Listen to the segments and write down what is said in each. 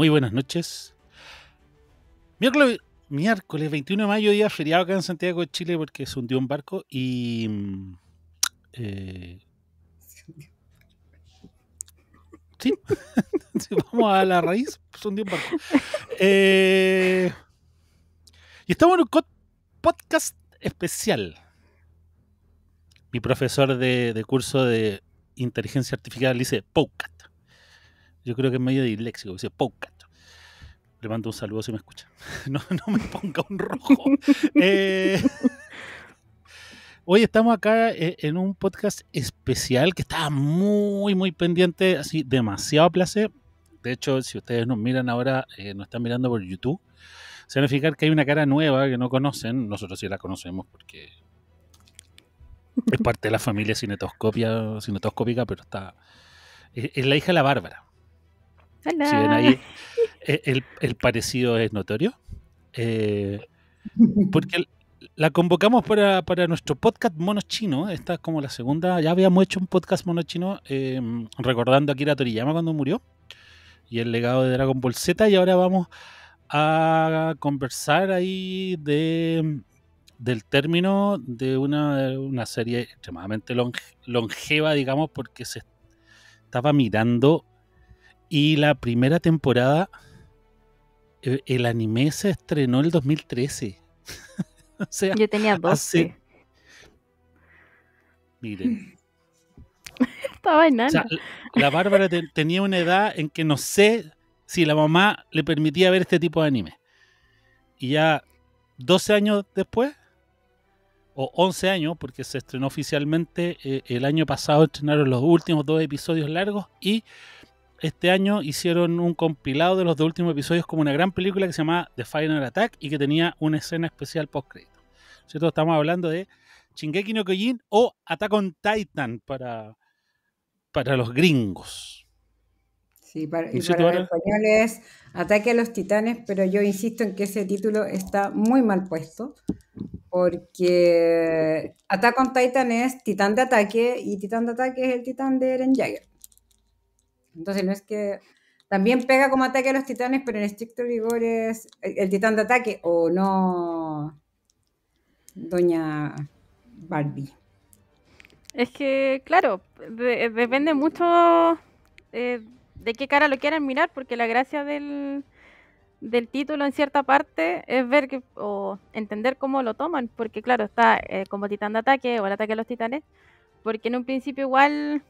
Muy buenas noches. Miércoles 21 de mayo, día feriado acá en Santiago de Chile porque se hundió un barco y... sí, sí, vamos a la raíz, se hundió un barco. Y estamos en un podcast especial. Mi profesor de curso de inteligencia artificial dice podcast. Yo creo que es medio disléxico, dice podcast. Le mando un saludo si me escucha. No me ponga un rojo. Hoy estamos acá en un podcast especial que estaba muy pendiente, así demasiado a placer. De hecho, si ustedes nos miran ahora, nos están mirando por YouTube, se van a fijar que hay una cara nueva que no conocen. Nosotros sí la conocemos porque es parte de la familia cinetoscópica, pero es la hija de la Bárbara. Hola. Si ven ahí, el parecido es notorio. Porque la convocamos para nuestro podcast mono chino. Esta es como la segunda. Ya habíamos hecho un podcast mono chino recordando a Akira Toriyama cuando murió y el legado de Dragon Ball Z. Y ahora vamos a conversar ahí del término de una serie extremadamente longeva, digamos, porque se estaba mirando y la primera temporada, el anime se estrenó en el 2013. O sea, yo tenía 12. Miren. Estaba enana. O sea, la Bárbara tenía una edad en que no sé si la mamá le permitía ver este tipo de anime. Y ya 12 años después, o 11 años, porque se estrenó oficialmente el año pasado, estrenaron los últimos 2 episodios largos y este año hicieron un compilado de los 2 últimos episodios como una gran película que se llamaba The Final Attack y que tenía una escena especial post-crédito. ¿Cierto? Estamos hablando de Shingeki no Kyojin o Attack on Titan para los gringos. Sí, para los españoles Ataque a los Titanes, pero yo insisto en que ese título está muy mal puesto, porque Attack on Titan es Titán de Ataque, y Titán de Ataque es el Titán de Eren Jaeger. Entonces no es que... También pega como Ataque a los Titanes, pero en estricto rigor es el Titán de Ataque, o no, doña Barbie. Es que, claro, depende mucho de qué cara lo quieran mirar, porque la gracia del título en cierta parte es ver o entender cómo lo toman, porque claro, está como Titán de Ataque o el Ataque a los Titanes, porque en un principio igual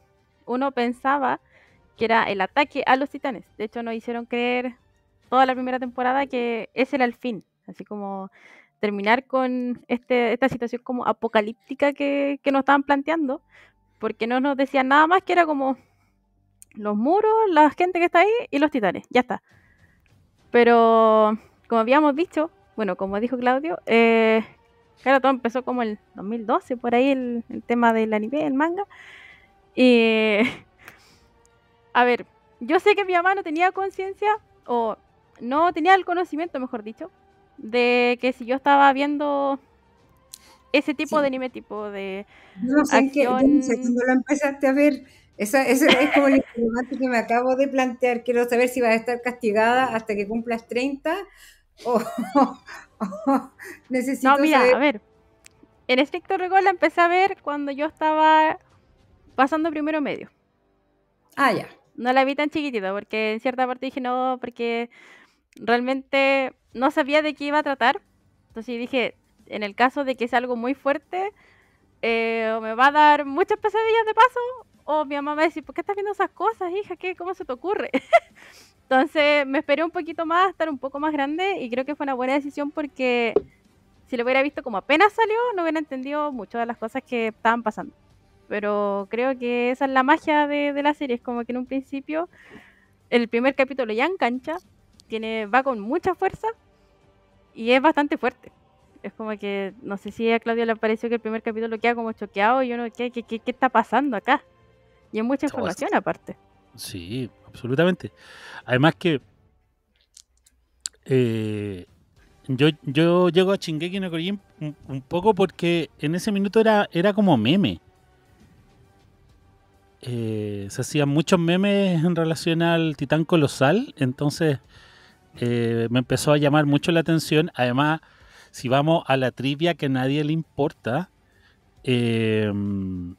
uno pensaba que era el ataque a los titanes. De hecho, nos hicieron creer toda la primera temporada que ese era el fin, así como terminar con esta situación como apocalíptica que nos estaban planteando, porque no nos decían nada más, que era como los muros, la gente que está ahí y los titanes, ya está. Pero como habíamos dicho, bueno, como dijo Claudio, claro, todo empezó como el 2012, por ahí el tema del anime, el manga. Y a ver, yo sé que mi mamá no tenía conciencia, o no tenía el conocimiento, mejor dicho, de que si yo estaba viendo ese tipo de anime, tipo de no sé acción... no sé cuándo lo empezaste a ver. Eso es como el interrogante que me acabo de plantear. Quiero saber si vas a estar castigada hasta que cumplas 30 o necesito No, mira, saber. a ver, en estricto rigor la empecé a ver cuando yo estaba pasando primero medio. Ah, ya. No la vi tan chiquitita, porque en cierta parte dije no, porque realmente no sabía de qué iba a tratar. Entonces dije, en el caso de que sea algo muy fuerte, o me va a dar muchas pesadillas de paso, o mi mamá me va a decir, ¿por qué estás viendo esas cosas, hija? ¿Cómo se te ocurre? Entonces me esperé un poquito más, estar un poco más grande, y creo que fue una buena decisión, porque si lo hubiera visto como apenas salió, no hubiera entendido mucho de las cosas que estaban pasando. Pero creo que esa es la magia de la serie, es como que en un principio el primer capítulo ya engancha, va con mucha fuerza y es bastante fuerte. Es como que, no sé si a Claudia le pareció que el primer capítulo queda como choqueado y uno, ¿qué está pasando acá? Y hay mucha información aparte. Sí, absolutamente. Además que yo llego a Shingeki no Kyojin un poco porque en ese minuto era como meme. se hacían muchos memes en relación al Titán Colosal, entonces me empezó a llamar mucho la atención. Además, si vamos a la trivia que a nadie le importa, el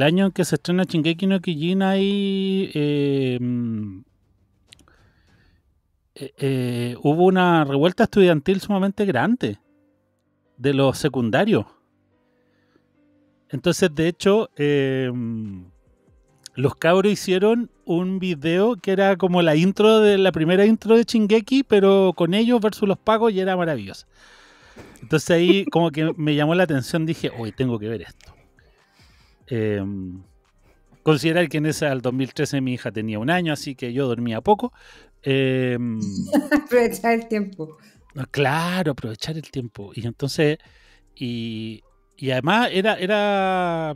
año en que se estrena Shingeki no Kyojin ahí hubo una revuelta estudiantil sumamente grande de los secundarios. Entonces, de hecho, los cabros hicieron un video que era como la primera intro de Shingeki, pero con ellos versus los pagos, y era maravilloso. Entonces ahí como que me llamó la atención, dije, hoy tengo que ver esto. Considerar que en al 2013 mi hija tenía 1 año, así que yo dormía poco. Aprovechar el tiempo. Claro, aprovechar el tiempo. Y entonces, y además era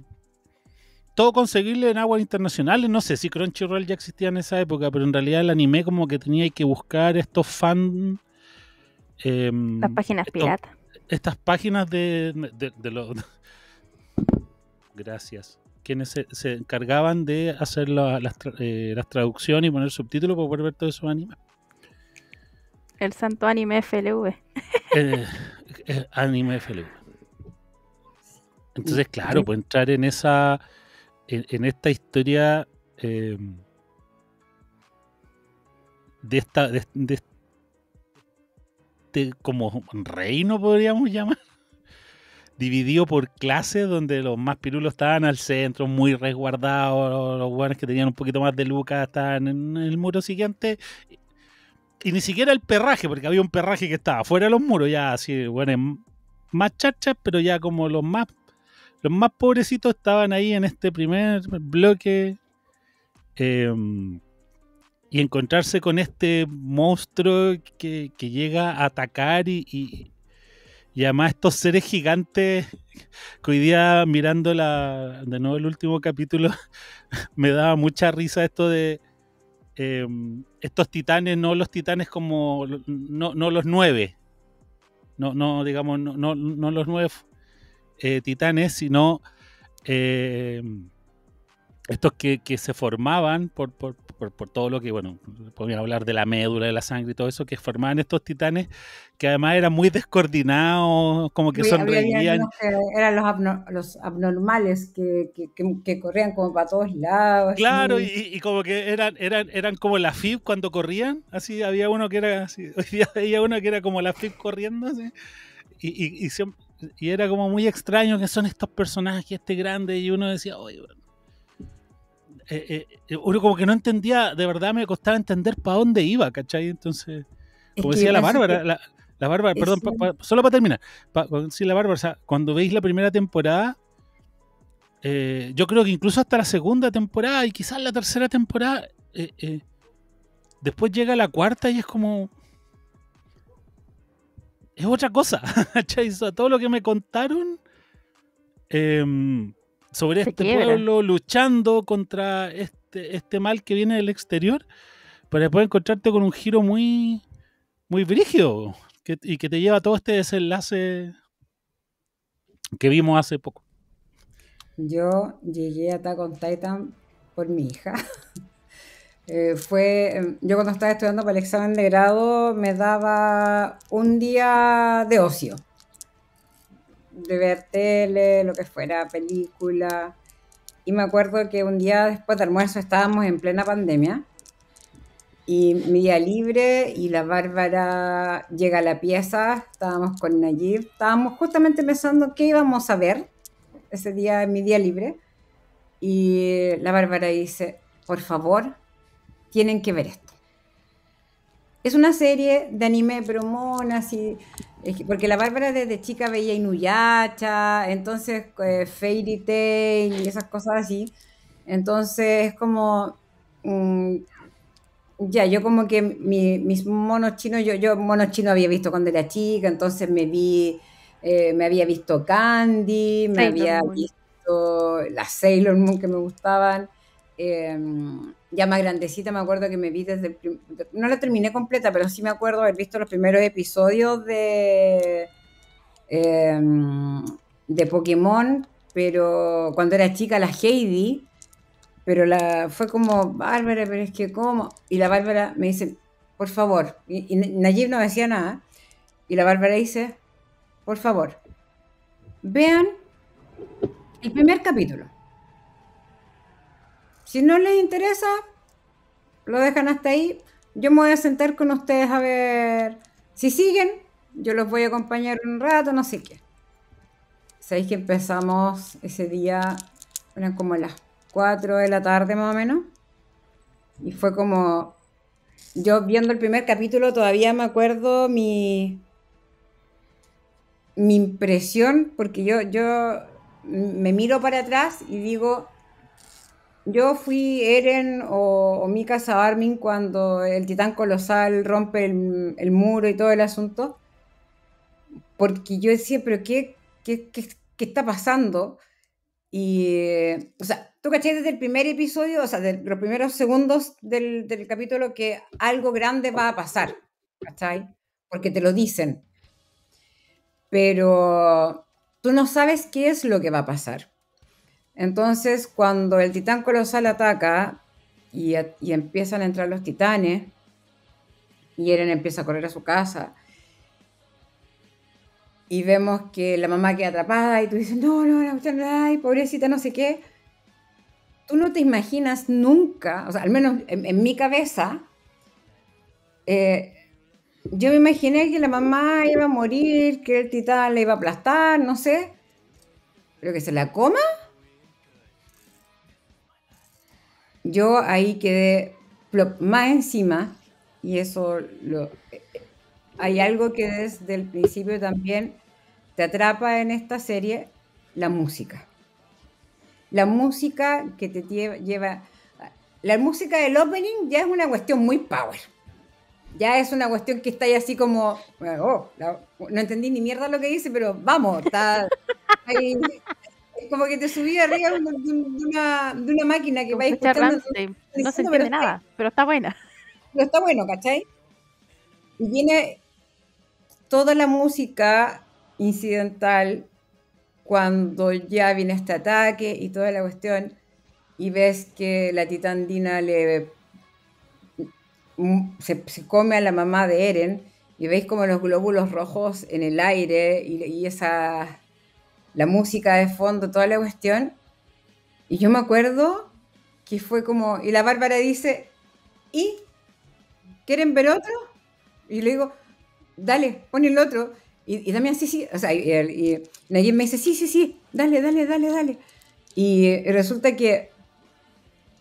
todo conseguible en aguas internacionales. No sé si Crunchyroll ya existía en esa época, pero en realidad el anime como que tenía que buscar estos fans. Las páginas piratas. Estas páginas de los... Gracias. Quienes se encargaban de hacer las traducciones y poner subtítulos para poder ver todos esos animes. El santo anime FLV. Anime FLV. Entonces, claro, pues entrar en esta historia de como reino, podríamos llamar, dividido por clases, donde los más pirulos estaban al centro, muy resguardados, los buenos que tenían un poquito más de lucas estaban en el muro siguiente, y ni siquiera el perraje, porque había un perraje que estaba fuera de los muros, ya así, bueno, más chachas, pero ya como los más pobrecitos estaban ahí en este primer bloque, y encontrarse con este monstruo que llega a atacar y además estos seres gigantes que hoy día mirando de nuevo el último capítulo me daba mucha risa esto de estos titanes, no los titanes como no los 9, no digamos no los 9 titanes, sino estos que se formaban por todo lo que, bueno, podrían hablar de la médula, de la sangre y todo eso, que formaban estos titanes que además eran muy descoordinados, como que sonreían. Eran los abnormales que corrían como para todos lados. Claro, y como que eran como la FIB cuando corrían, así había uno que era así, hoy día había uno que era como la FIB corriendo, así, y era como muy extraño que son estos personajes grandes, y uno decía, oye, bueno, uno como que no entendía, de verdad me costaba entender para dónde iba, ¿cachai? Entonces, como decía la Bárbara, la Bárbara, perdón, solo para terminar, sí, la Bárbara, o sea, cuando veis la primera temporada, yo creo que incluso hasta la segunda temporada y quizás la tercera temporada, después llega la cuarta y es como... es otra cosa, ¿cachai? O sea, todo lo que me contaron... sobre este pueblo luchando contra este mal que viene del exterior, para después encontrarte con un giro muy muy brígido y que te lleva a todo este desenlace que vimos hace poco. Yo llegué a Attack on Titan por mi hija. Yo cuando estaba estudiando para el examen de grado me daba un día de ocio, de ver tele, lo que fuera, película. Y me acuerdo que un día después de almuerzo estábamos en plena pandemia y mi día libre y la Bárbara llega a la pieza, estábamos con Nayib, estábamos justamente pensando qué íbamos a ver ese día en mi día libre y la Bárbara dice, por favor, tienen que ver esto. Es una serie de anime, pero monas, porque la Bárbara desde chica veía Inuyasha, entonces Fairy Tail y esas cosas así. Entonces es como, ya, yo como que mis monos chinos, yo monos chinos había visto cuando era chica, entonces me había visto Candy, me había visto las Sailor Moon que me gustaban. Ya más grandecita me acuerdo que me vi no la terminé completa, pero sí me acuerdo haber visto los primeros episodios de Pokémon pero cuando era chica la Heidi, pero fue como, Bárbara, pero es que ¿cómo? Y la Bárbara me dice, por favor, y Nayib no decía nada, y la Bárbara dice, por favor, vean el primer capítulo. Si no les interesa, lo dejan hasta ahí. Yo me voy a sentar con ustedes a ver si siguen. Yo los voy a acompañar un rato, no sé qué. Sabéis que empezamos ese día, eran como las 4 de la tarde más o menos. Y fue como, yo viendo el primer capítulo todavía me acuerdo mi impresión, porque yo me miro para atrás y digo, yo fui Eren o Mikasa Armin cuando el titán colosal rompe el muro y todo el asunto, porque yo decía, pero ¿qué está pasando? Y, o sea, tú caché desde el primer episodio, o sea, de los primeros segundos del capítulo que algo grande va a pasar, ¿cachai? Porque te lo dicen, pero tú no sabes qué es lo que va a pasar. Entonces, cuando el titán colosal ataca y empiezan a entrar los titanes, y Eren empieza a correr a su casa, y vemos que la mamá queda atrapada, y tú dices, no, la cuestión, ay, pobrecita, no sé qué. Tú no te imaginas nunca, o sea, al menos en mi cabeza, yo me imaginé que la mamá iba a morir, que el titán le iba a aplastar, no sé, pero que se la coma. Yo ahí quedé más encima y eso hay algo que desde el principio también te atrapa en esta serie, la música. La música que te lleva... La música del opening ya es una cuestión muy power. Ya es una cuestión que está ahí así como... no entendí ni mierda lo que dice, pero vamos, está ahí... Es como que te subí arriba de una máquina que va Escucha escuchando. Rammstein. No se entiende nada, pero está buena. Pero está bueno, ¿cachai? Y viene toda la música incidental cuando ya viene este ataque y toda la cuestión, y ves que la titandina se come a la mamá de Eren, y veis como los glóbulos rojos en el aire, y la música de fondo, toda la cuestión. Y yo me acuerdo que fue como, y la Bárbara dice, ¿y quieren ver otro? Y le digo, dale, pon el otro. Y también sí, o sea, y Nayib me dice, sí, dale. Y resulta que,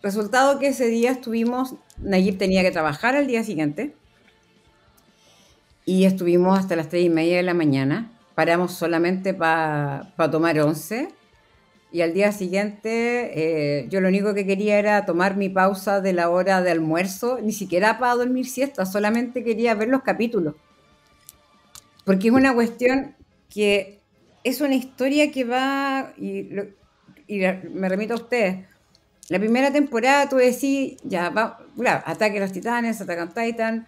resultado que ese día estuvimos, Nayib tenía que trabajar al día siguiente, y estuvimos hasta las 3:30 de la mañana, paramos solamente para tomar once, y al día siguiente yo lo único que quería era tomar mi pausa de la hora de almuerzo, ni siquiera para dormir siesta, solamente quería ver los capítulos. Porque es una cuestión que es una historia que va, me remito a ustedes, la primera temporada tú decís, ya, claro, ataque a los titanes, atacan Titan,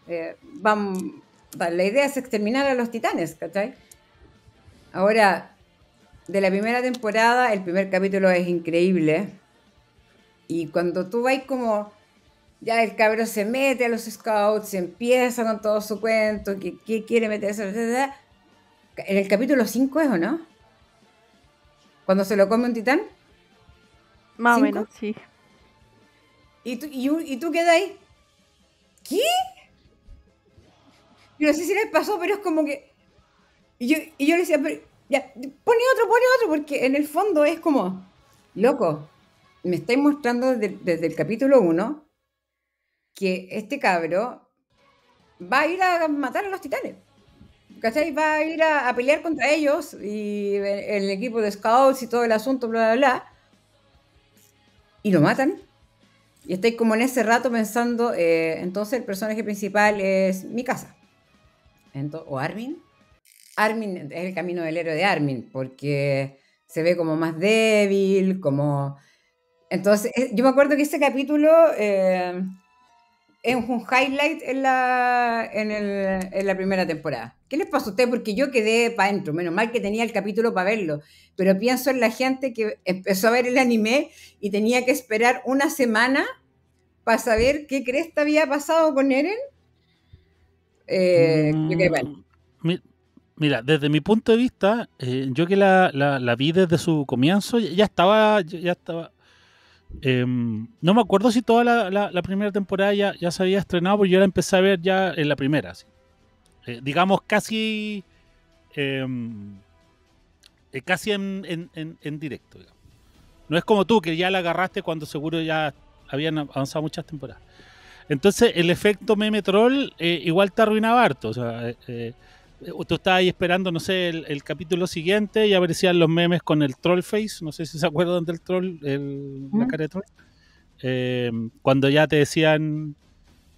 la idea es exterminar a los titanes, ¿cachai? Ahora, de la primera temporada, el primer capítulo es increíble, y cuando tú vas como, ya el cabro se mete a los scouts, empieza con todo su cuento, que quiere meterse, etc. En el capítulo 5 es, ¿o no? Cuando se lo come un titán. Más o 5. menos, sí. Y tú quedas ahí. ¿Qué? Yo no sé si les pasó, pero es como que... Y yo le decía, pero, ya, pone otro, porque en el fondo es como, loco, me estáis mostrando desde el capítulo 1 que este cabro va a ir a matar a los titanes. ¿Cachai? Va a ir a pelear contra ellos y el equipo de scouts y todo el asunto, bla, bla, bla. Y lo matan. Y estáis como en ese rato pensando, entonces el personaje principal es Mikasa. O Armin. Armin es el camino del héroe de Armin, porque se ve como más débil, como... Entonces, yo me acuerdo que ese capítulo, es un highlight en la primera temporada. ¿Qué les pasó a ustedes? Porque yo quedé para adentro, menos mal que tenía el capítulo para verlo, pero pienso en la gente que empezó a ver el anime y tenía que esperar una semana para saber qué cresta había pasado con Eren. Yo quedé mal. Mira, desde mi punto de vista, yo que la vi desde su comienzo, ya estaba. No me acuerdo si toda la primera temporada ya se había estrenado, porque yo la empecé a ver ya en la primera. ¿Sí? Digamos, casi en directo. Digamos. No es como tú, que ya la agarraste cuando seguro ya habían avanzado muchas temporadas. Entonces, el efecto meme troll igual te arruinaba harto. O sea, tú estabas ahí esperando, no sé, el capítulo siguiente y aparecían los memes con el troll face. No sé si se acuerdan del troll, la cara de troll. Cuando ya te decían,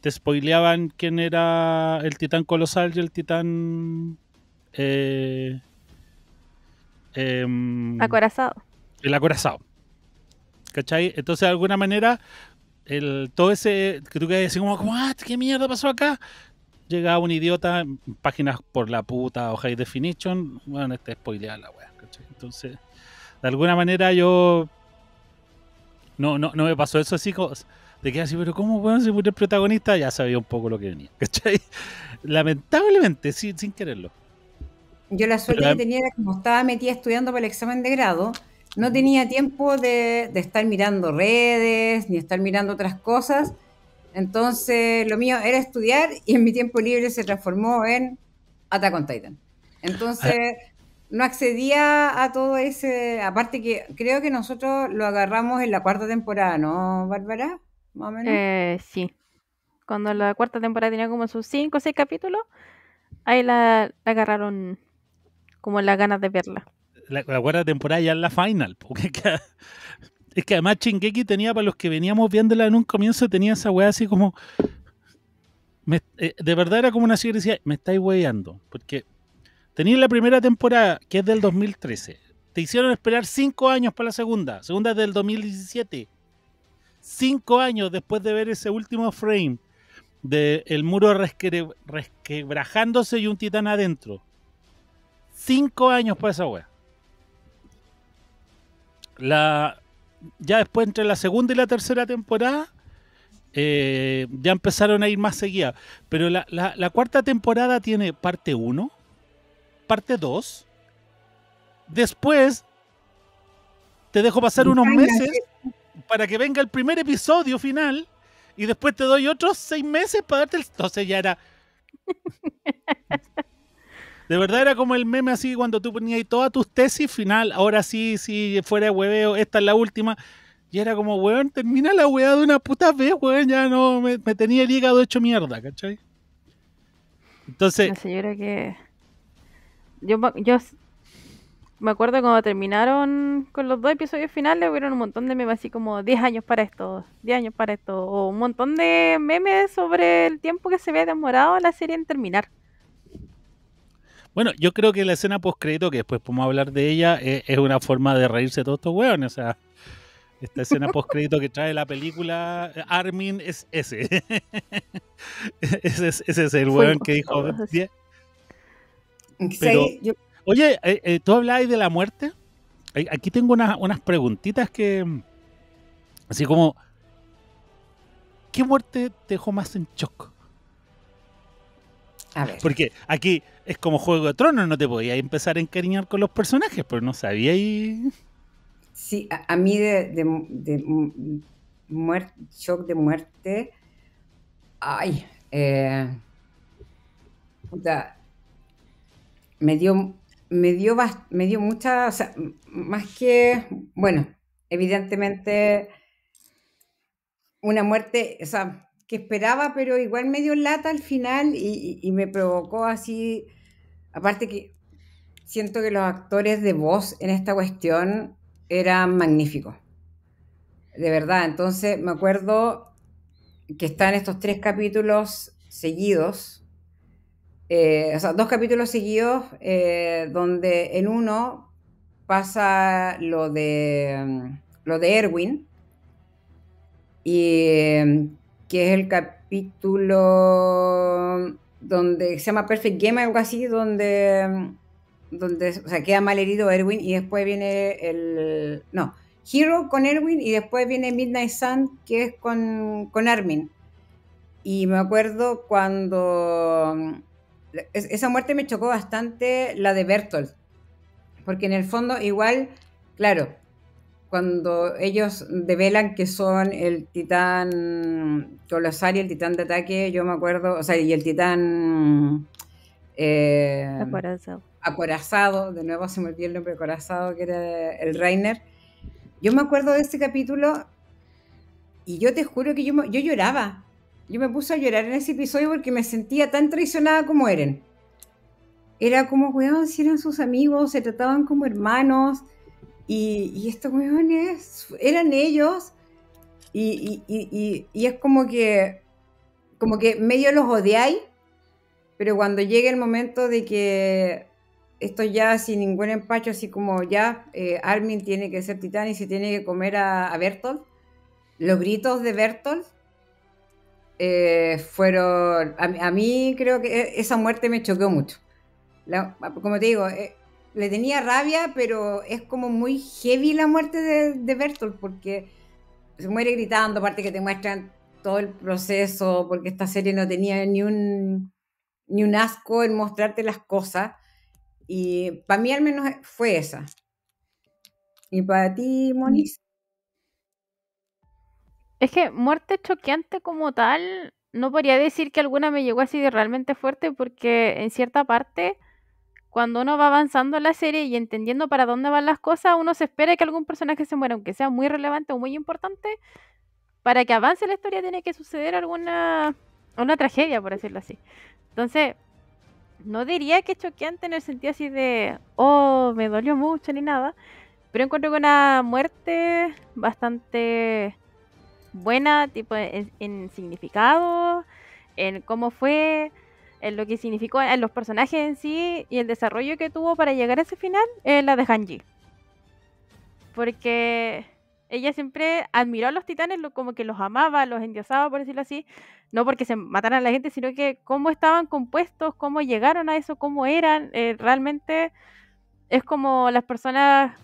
te spoileaban quién era el titán colosal y el titán Acorazado. el acorazado. ¿Cachai? Entonces, de alguna manera, todo ese que tú quedas así como, ¿qué mierda pasó acá? Llega un idiota, páginas por la puta o high definition, bueno, spoileada la wea, ¿cachai? Entonces, de alguna manera yo no me pasó eso así como, de que así, pero ¿cómo weón se murió el protagonista? Ya sabía un poco lo que venía, ¿cachai? Lamentablemente, sin quererlo. Yo la suerte que tenía era como estaba metida estudiando para el examen de grado, no tenía tiempo de estar mirando redes, ni estar mirando otras cosas. Entonces, lo mío era estudiar y en mi tiempo libre se transformó en Attack on Titan. Entonces, no accedía a todo ese... Aparte que creo que nosotros lo agarramos en la cuarta temporada, ¿no, Bárbara? Más o menos. Sí. Cuando la cuarta temporada tenía como sus 5 o 6 capítulos, ahí la agarraron como las ganas de verla. La cuarta temporada ya es la final, porque es que además Shingeki tenía, para los que veníamos viéndola en un comienzo, tenía esa weá así como... de verdad era como una serie que decía, me estáis weyando, porque tenías la primera temporada, que es del 2013, te hicieron esperar 5 años para la segunda es del 2017, 5 años después de ver ese último frame de el muro resquebrajándose y un titán adentro. 5 años para esa weá. Ya después entre la segunda y la tercera temporada ya empezaron a ir más seguidas. Pero la cuarta temporada tiene parte 1, parte 2. Después te dejo pasar unos meses para que venga el primer episodio final y después te doy otros 6 meses para darte el... Entonces ya era... De verdad era como el meme así cuando tú ponías ahí todas tus tesis final, ahora sí, fuera de hueveo, esta es la última. Y era como, weón, termina la weá de una puta vez, weón, ya no, me tenía el hígado hecho mierda, ¿cachai? Entonces... No sé, yo creo que... Yo me acuerdo cuando terminaron con los 2 episodios finales, hubieron un montón de memes así como 10 años para esto, 10 años para esto, o un montón de memes sobre el tiempo que se había demorado la serie en terminar. Bueno, yo creo que la escena postcrédito, que después podemos hablar de ella, es una forma de reírse de todos estos weones. O sea, esta escena postcrédito que trae la película Armin es ese. ese es el weón que dijo 10. Pero, oye, ¿tú hablabas de la muerte? Aquí tengo unas preguntitas que... Así como... ¿Qué muerte te dejó más en shock? A ver. Porque aquí es como Juego de Tronos, no te podías empezar a encariñar con los personajes, pero no sabía y... Sí, a mí de muerte, shock de muerte, ay, puta, me dio mucha, o sea, más que, bueno, evidentemente una muerte, o sea, que esperaba, pero igual me dio lata al final y me provocó así, aparte que siento que los actores de voz en esta cuestión eran magníficos, de verdad. Entonces me acuerdo que están estos 3 capítulos seguidos, o sea, 2 capítulos seguidos, donde en uno pasa lo de Erwin, y que es capítulo donde se llama Perfect Game, algo así, donde o sea, queda mal herido Erwin y después viene Hero con Erwin y después viene Midnight Sun, que es con Armin. Y me acuerdo cuando esa muerte me chocó bastante, la de Bertolt, porque en el fondo igual, claro, cuando ellos develan que son el titán colosal y el titán de ataque, yo me acuerdo, o sea, y el titán acorazado, de nuevo se me olvidó el nombre, acorazado, que era el Reiner. Yo me acuerdo de ese capítulo y yo te juro que yo lloraba. Yo me puse a llorar en ese episodio porque me sentía tan traicionada como Eren. Era como, weón, si eran sus amigos, se trataban como hermanos. Y estos weones eran ellos. Y es como que medio los odiáis. Pero cuando llegue el momento de que esto ya sin ningún empacho, así como ya Armin tiene que ser titán y se tiene que comer a Bertolt, los gritos de Bertolt fueron... A mí creo que esa muerte me choqueó mucho. Como te digo, le tenía rabia, pero es como muy heavy la muerte de Bertolt, porque se muere gritando, aparte que te muestran todo el proceso, porque esta serie no tenía ni un asco en mostrarte las cosas. Y para mí al menos fue esa. ¿Y para ti, Monis? Es que muerte choqueante como tal, no podría decir que alguna me llegó así de realmente fuerte, porque en cierta parte, cuando uno va avanzando en la serie y entendiendo para dónde van las cosas, uno se espera que algún personaje se muera, aunque sea muy relevante o muy importante. Para que avance la historia tiene que suceder una tragedia, por decirlo así. Entonces, no diría que choqueante en el sentido así de, oh, me dolió mucho ni nada, pero encuentro que una muerte bastante buena, tipo en significado, en cómo fue, en lo que significó, en los personajes en sí y el desarrollo que tuvo para llegar a ese final, es la de Hanji. Porque ella siempre admiró a los titanes, como que los amaba, los endiosaba, por decirlo así, no porque se mataran a la gente, sino que cómo estaban compuestos, cómo llegaron a eso, cómo eran. Realmente es como las personas,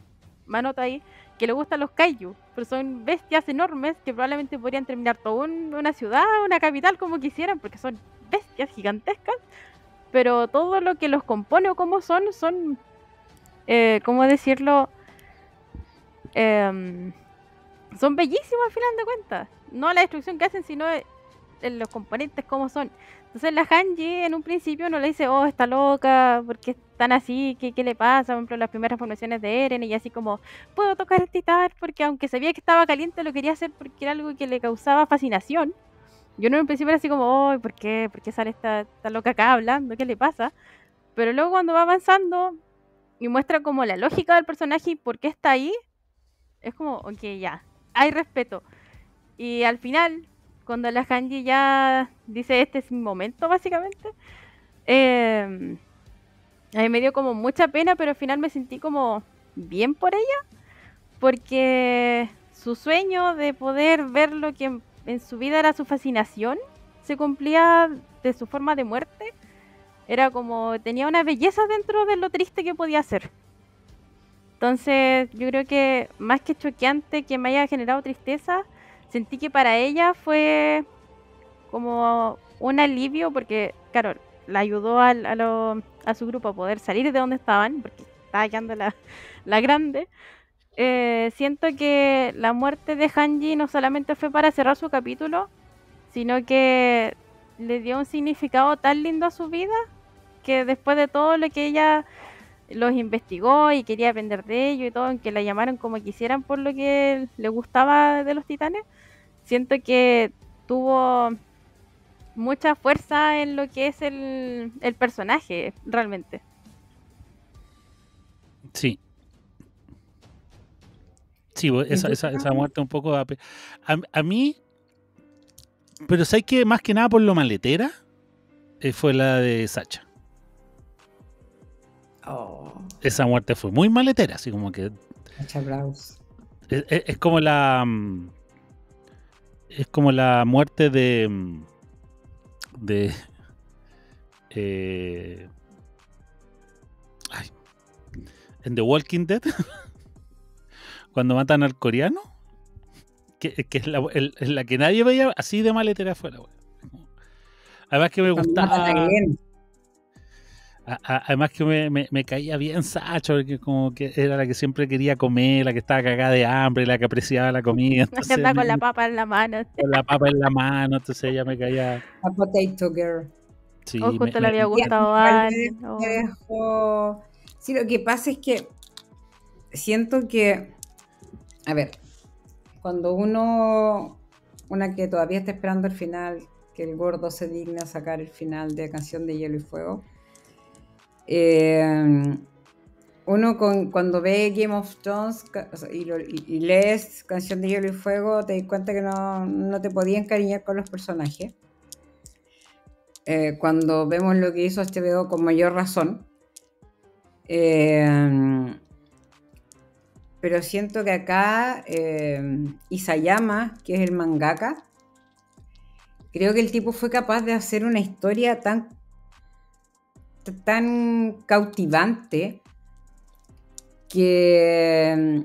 manota ahí, que le gustan los kaiju, pero son bestias enormes que probablemente podrían terminar toda una ciudad, una capital, como quisieran, porque son bestias gigantescas, pero todo lo que los compone o cómo son, ¿cómo decirlo? Son bellísimos al final de cuentas. No la destrucción que hacen, sino en los componentes como son. Entonces la Hanji en un principio no le dice, oh, está loca, ¿por qué están así? ¿Qué le pasa? Por ejemplo, las primeras formaciones de Eren, y así como, puedo tocar el titán, porque aunque sabía que estaba caliente, lo quería hacer porque era algo que le causaba fascinación. Yo en un principio era así como, oh, ¿por qué sale esta loca acá hablando? ¿Qué le pasa? Pero luego cuando va avanzando y muestra como la lógica del personaje y por qué está ahí, es como, ok, ya, hay respeto. Y al final, cuando la Hanji ya dice, este es mi momento, básicamente, a mí me dio como mucha pena, pero al final me sentí como bien por ella, porque su sueño de poder ver lo que en su vida era su fascinación, se cumplía de su forma de muerte. Era como, tenía una belleza dentro de lo triste que podía ser. Entonces, yo creo que más que choqueante que me haya generado tristeza, sentí que para ella fue como un alivio, porque, claro, la ayudó a su grupo a poder salir de donde estaban, porque estaba quedando la grande. Siento que la muerte de Hanji no solamente fue para cerrar su capítulo, sino que le dio un significado tan lindo a su vida, que después de todo lo que ella los investigó y quería aprender de ellos y todo, aunque la llamaron como quisieran por lo que le gustaba de los titanes, siento que tuvo mucha fuerza en lo que es el personaje, realmente. Sí. Sí, esa muerte un poco... A mí... Pero ¿sabes qué? Más que nada por lo maletera, fue la de Sacha. Oh, Esa muerte fue muy maletera, así como que... Sacha Braus. Es como la... Es como la muerte de de ay, en The Walking Dead, cuando matan al coreano, que es la que nadie veía así de maletera afuera, weón. Además que me Cuando matan a gustaba, Glenn. además que me caía bien Sacho, porque como que era la que siempre quería comer, la que estaba cagada de hambre, la que apreciaba la comida, Que entonces anda con la papa en la mano. con la papa en la mano, entonces ella me caía, A Potato Girl. sí, O justo le había Ya, gustado igual a me alguien. me dejó- Sí, lo que pasa es que siento que, a ver, cuando una que todavía está esperando el final, que el gordo se digna a sacar el final de Canción de Hielo y Fuego, cuando ve Game of Thrones o sea, y lees Canción de Hielo y Fuego, te das cuenta que no te podías encariñar con los personajes. Cuando vemos lo que hizo HBO con mayor razón. Pero siento que acá Isayama, que es el mangaka, creo que el tipo fue capaz de hacer una historia tan cautivante que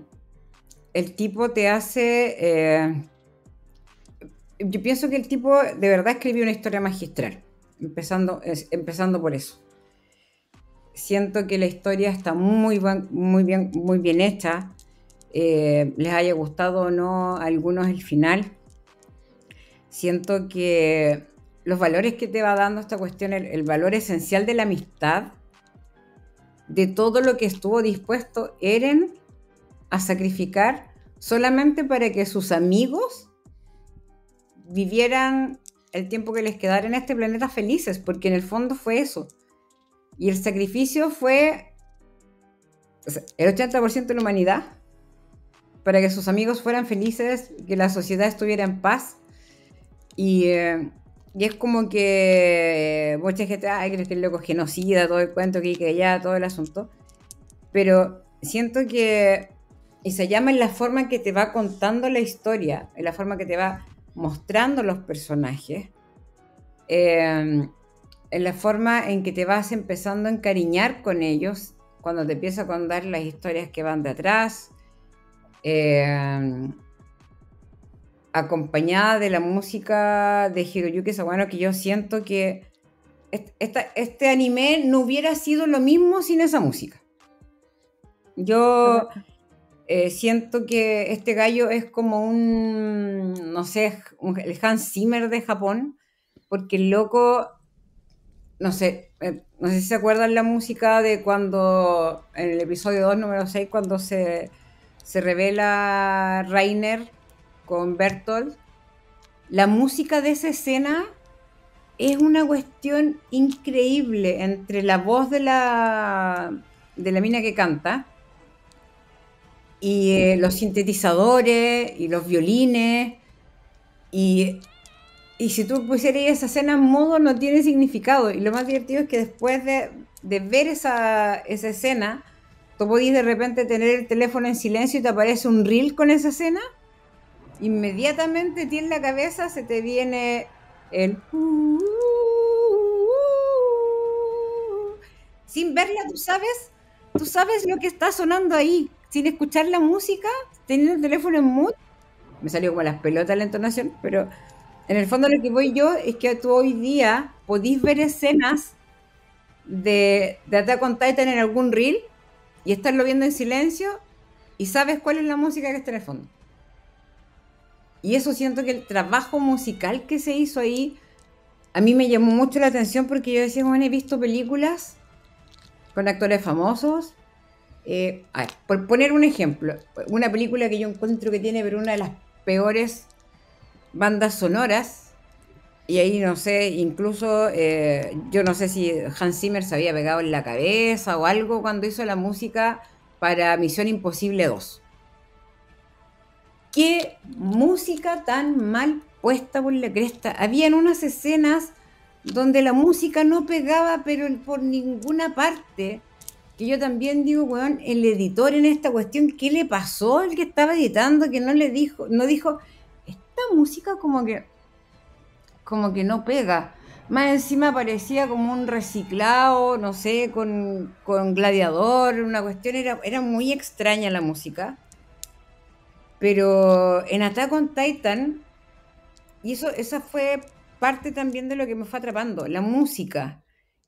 el tipo te hace... yo pienso que el tipo de verdad escribió una historia magistral, empezando por eso. Siento que la historia está muy bien hecha. Les haya gustado o no a algunos el final. Siento que los valores que te va dando esta cuestión, el valor esencial de la amistad, de todo lo que estuvo dispuesto Eren a sacrificar solamente para que sus amigos vivieran el tiempo que les quedara en este planeta felices, porque en el fondo fue eso. Y el sacrificio fue, o sea, el 80% de la humanidad para que sus amigos fueran felices, que la sociedad estuviera en paz. Y es como que mucha gente, crees que el loco es genocida, todo el cuento que allá, todo el asunto. Pero siento que se llama en la forma en que te va contando la historia, en la forma que te va mostrando los personajes, en la forma en que te vas empezando a encariñar con ellos, cuando te empieza a contar las historias que van de atrás, acompañada de la música de Hiroyuki Sawano, que yo siento que este anime no hubiera sido lo mismo sin esa música. Yo siento que este gallo es como no sé, el Hans Zimmer de Japón, porque el loco, no sé si se acuerdan la música de cuando, en el episodio 2, número 6, cuando se revela Reiner con Bertolt. La música de esa escena es una cuestión increíble entre la voz de la mina que canta y los sintetizadores y los violines, y si tú pusieras esa escena en modo no tiene significado. Y lo más divertido es que después de ver esa escena, tú podís de repente tener el teléfono en silencio y te aparece un reel con esa escena. Inmediatamente a ti en la cabeza se te viene el sin verla, tú sabes lo que está sonando ahí, sin escuchar la música, teniendo el teléfono en mute. Me salió como las pelotas la entonación, pero en el fondo lo que voy yo es que tú hoy día podís ver escenas de Attack on Titan en algún reel y estarlo viendo en silencio y sabes cuál es la música que está en el fondo. Y eso siento que el trabajo musical que se hizo ahí a mí me llamó mucho la atención, porque yo decía, bueno, he visto películas con actores famosos. A ver, por poner un ejemplo, una película que yo encuentro que tiene pero una de las peores bandas sonoras, y ahí no sé, incluso yo no sé si Hans Zimmer se había pegado en la cabeza o algo cuando hizo la música para Misión Imposible 2. ¡Qué música tan mal puesta por la cresta! Habían unas escenas donde la música no pegaba, pero por ninguna parte. Que yo también digo, weón, el editor en esta cuestión, ¿qué le pasó al que estaba editando? Que no dijo, esta música como que no pega. Más encima parecía como un reciclado, no sé, con Gladiador, una cuestión, era muy extraña la música. Pero en Attack on Titan, y esa fue parte también de lo que me fue atrapando, la música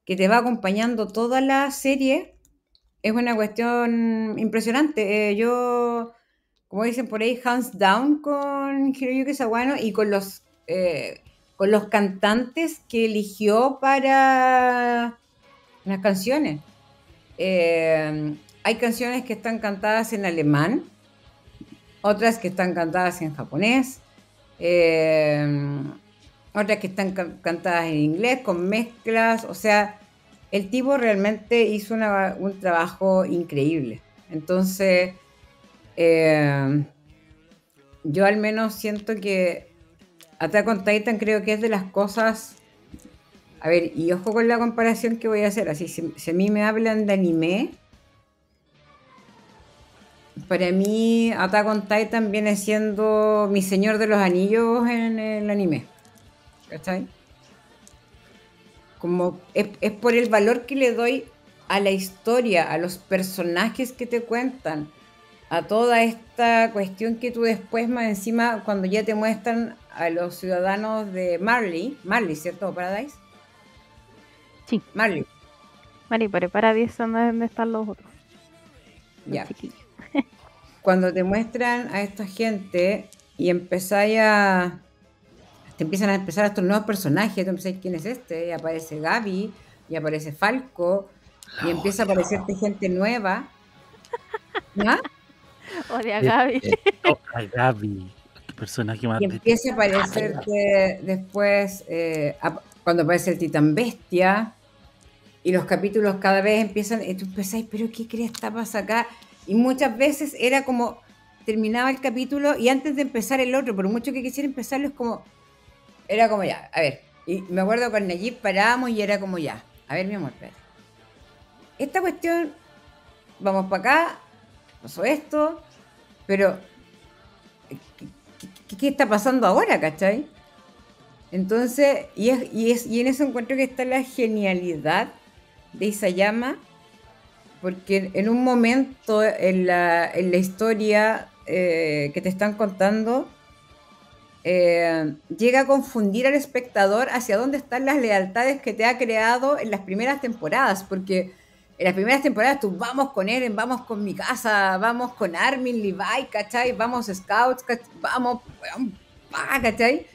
que te va acompañando toda la serie, es una cuestión impresionante. Yo, como dicen por ahí, hands down con Hiroyuki Sawano y con los cantantes que eligió para las canciones. Hay canciones que están cantadas en alemán, otras que están cantadas en japonés, eh, otras que están cantadas en inglés, con mezclas, o sea, el tipo realmente hizo un trabajo increíble. Entonces, yo al menos siento que Attack on Titan creo que es de las cosas... A ver, y ojo con la comparación que voy a hacer. Así, si a mí me hablan de anime, para mí Attack on Titan viene siendo mi Señor de los Anillos en el anime. ¿Cachai? Como es por el valor que le doy a la historia, a los personajes que te cuentan, a toda esta cuestión que tú después más encima, cuando ya te muestran a los ciudadanos de Marley, ¿cierto? Paradise. Sí. Marley. Mari, prepara 10 donde están los otros. Ya. Los chiquillos. Cuando te muestran a esta gente y te empiezan a empezar estos nuevos personajes, tú empiezas, ¿quién es este? Y aparece Gaby, y aparece Falco, y empieza a aparecerte gente nueva. ¿No? Odia a Gaby. A Gaby, qué personaje más Y empieza a aparecerte después, cuando aparece el Titán Bestia, y los capítulos cada vez empiezan, y tú empezás, pero ¿qué crees que pasa acá? Y muchas veces era como, terminaba el capítulo, y antes de empezar el otro, por mucho que quisiera empezarlo, era como ya, a ver, y me acuerdo con Nayib parábamos y era como ya, a ver mi amor, espérate. Esta cuestión, vamos para acá, pasó esto, pero ¿qué está pasando ahora, cachai? Entonces, y en eso encuentro que está la genialidad de Isayama, porque en un momento en la historia que te están contando, llega a confundir al espectador hacia dónde están las lealtades que te ha creado en las primeras temporadas, porque en las primeras temporadas tú vamos con Eren, vamos con Mikasa, vamos con Armin, Levi, ¿cachai? Vamos Scouts, ¿cachai? Vamos, ¿cachai?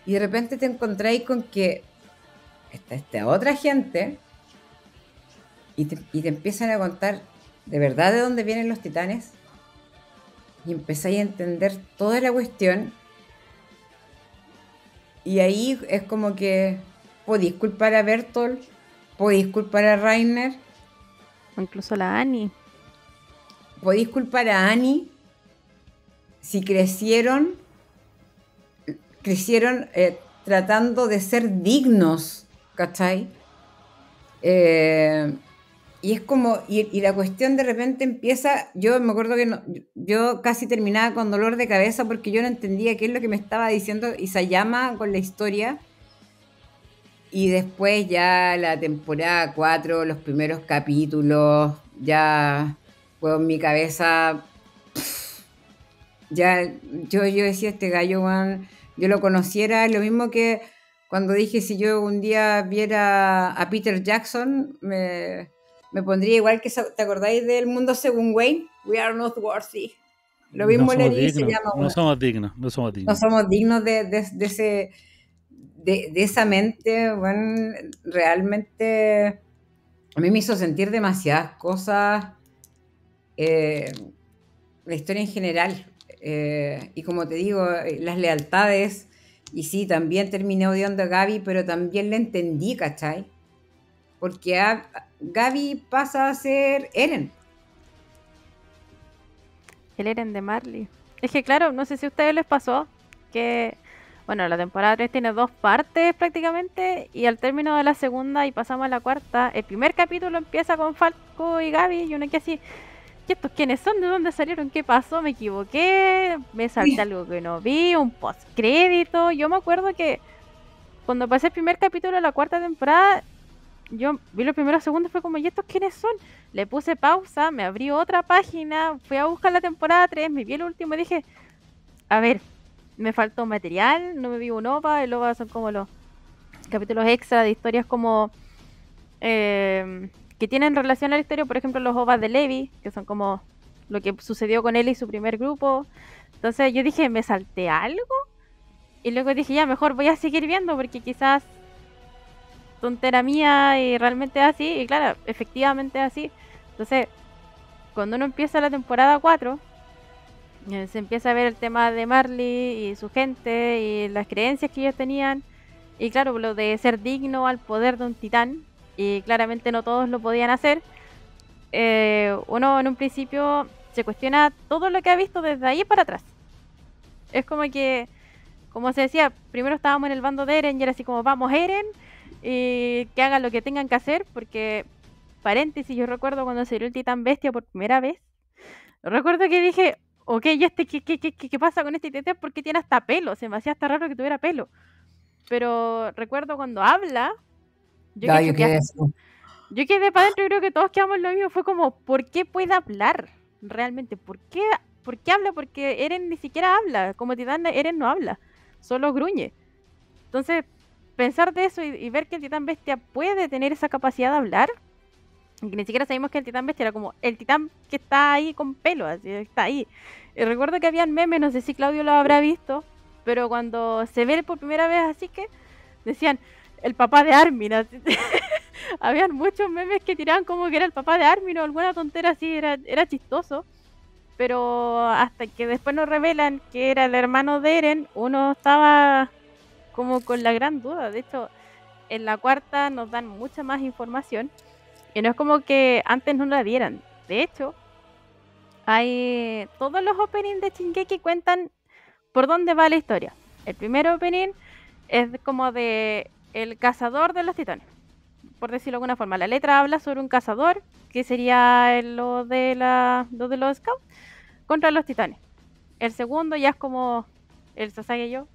Y de repente te encontráis con que está esta otra gente y te empiezan a contar de verdad de dónde vienen los titanes y empezáis a entender toda la cuestión. Y ahí es como que podéis culpar a Bertolt, podéis culpar a Reiner, O incluso la Annie. podéis culpar a Annie si crecieron tratando de ser dignos, ¿cachai? Y es como, y la cuestión de repente empieza, yo me acuerdo que yo casi terminaba con dolor de cabeza porque yo no entendía qué es lo que me estaba diciendo Isayama con la historia. Y después ya la temporada 4, los primeros capítulos, ya con mi cabeza, ya yo decía, este gallo, man, yo lo conociera, lo mismo que cuando dije si yo un día viera a Peter Jackson, me pondría igual que, ¿te acordáis del Mundo Según Wayne? We are not worthy. Lo mismo le haría y se llama. No somos dignos. No somos dignos de esa mente, bueno, realmente a mí me hizo sentir demasiadas cosas, la historia en general, y como te digo, las lealtades, y sí, también terminé odiando a Gaby, pero también la entendí, ¿cachai? Porque Gaby pasa a ser Eren. El Eren de Marley. Es que claro, no sé si a ustedes les pasó que, bueno, la temporada 3 tiene 2 partes prácticamente y al término de la segunda y pasamos a la cuarta, el primer capítulo empieza con Falco y Gaby y uno que así, ¿y estos quiénes son? ¿De dónde salieron? ¿Qué pasó? ¿Me equivoqué? ¿Me salté algo que no vi? ¿Un post crédito? Yo me acuerdo que cuando pasé el primer capítulo de la cuarta temporada, yo vi los primeros segundos, fue como, ¿y estos quiénes son? Le puse pausa, me abrí otra página, fui a buscar la temporada 3, me vi el último y dije, a ver, me faltó material, no me vi un OVA, el OVA son como los capítulos extra de historias como que tienen relación a la historia, por ejemplo los OVAs de Levi, que son como lo que sucedió con él y su primer grupo. Entonces yo dije, ¿me salté algo? Y luego dije, ya, mejor voy a seguir viendo porque quizás tontera mía y realmente es así. Y claro, efectivamente es así. Entonces, cuando uno empieza la temporada 4, se empieza a ver el tema de Marley y su gente y las creencias que ellos tenían. Y claro, lo de ser digno al poder de un titán. Y claramente no todos lo podían hacer. Uno en un principio se cuestiona todo lo que ha visto desde ahí para atrás. Es como que, como se decía, primero estábamos en el bando de Eren y era así como, vamos Eren, y que hagan lo que tengan que hacer, porque, paréntesis, yo recuerdo cuando salió el titán bestia por primera vez, recuerdo que dije, ok, ¿y este qué pasa con este titán? ¿Por qué tiene hasta pelo? Se me hacía hasta raro que tuviera pelo. Pero recuerdo cuando habla, yo Ya, que yo quedé así. yo quedé para adentro y creo que todos quedamos lo mismo. Fue como, ¿por qué puede hablar? Realmente, ¿por qué habla? Porque Eren ni siquiera habla. Como titán, Eren no habla. Solo gruñe. Entonces, pensar de eso y ver que el titán bestia puede tener esa capacidad de hablar. Y que ni siquiera sabíamos que el titán bestia era como el titán que está ahí con pelo. Así, está ahí. Y recuerdo que habían memes, no sé si Claudio lo habrá visto. Pero cuando se ve por primera vez así que decían, el papá de Armin. Así, habían muchos memes que tiraban como que era el papá de Armin o alguna tontera así, era chistoso. Pero hasta que después nos revelan que era el hermano de Eren, uno estaba como con la gran duda. De hecho, en la cuarta nos dan mucha más información. Y no es como que antes no la dieran. De hecho, hay todos los openings de Shingeki cuentan por dónde va la historia. El primer opening es como de el cazador de los titanes, por decirlo de alguna forma. La letra habla sobre un cazador, que sería lo de los scouts, contra los titanes. El segundo ya es como el Sasage-yo.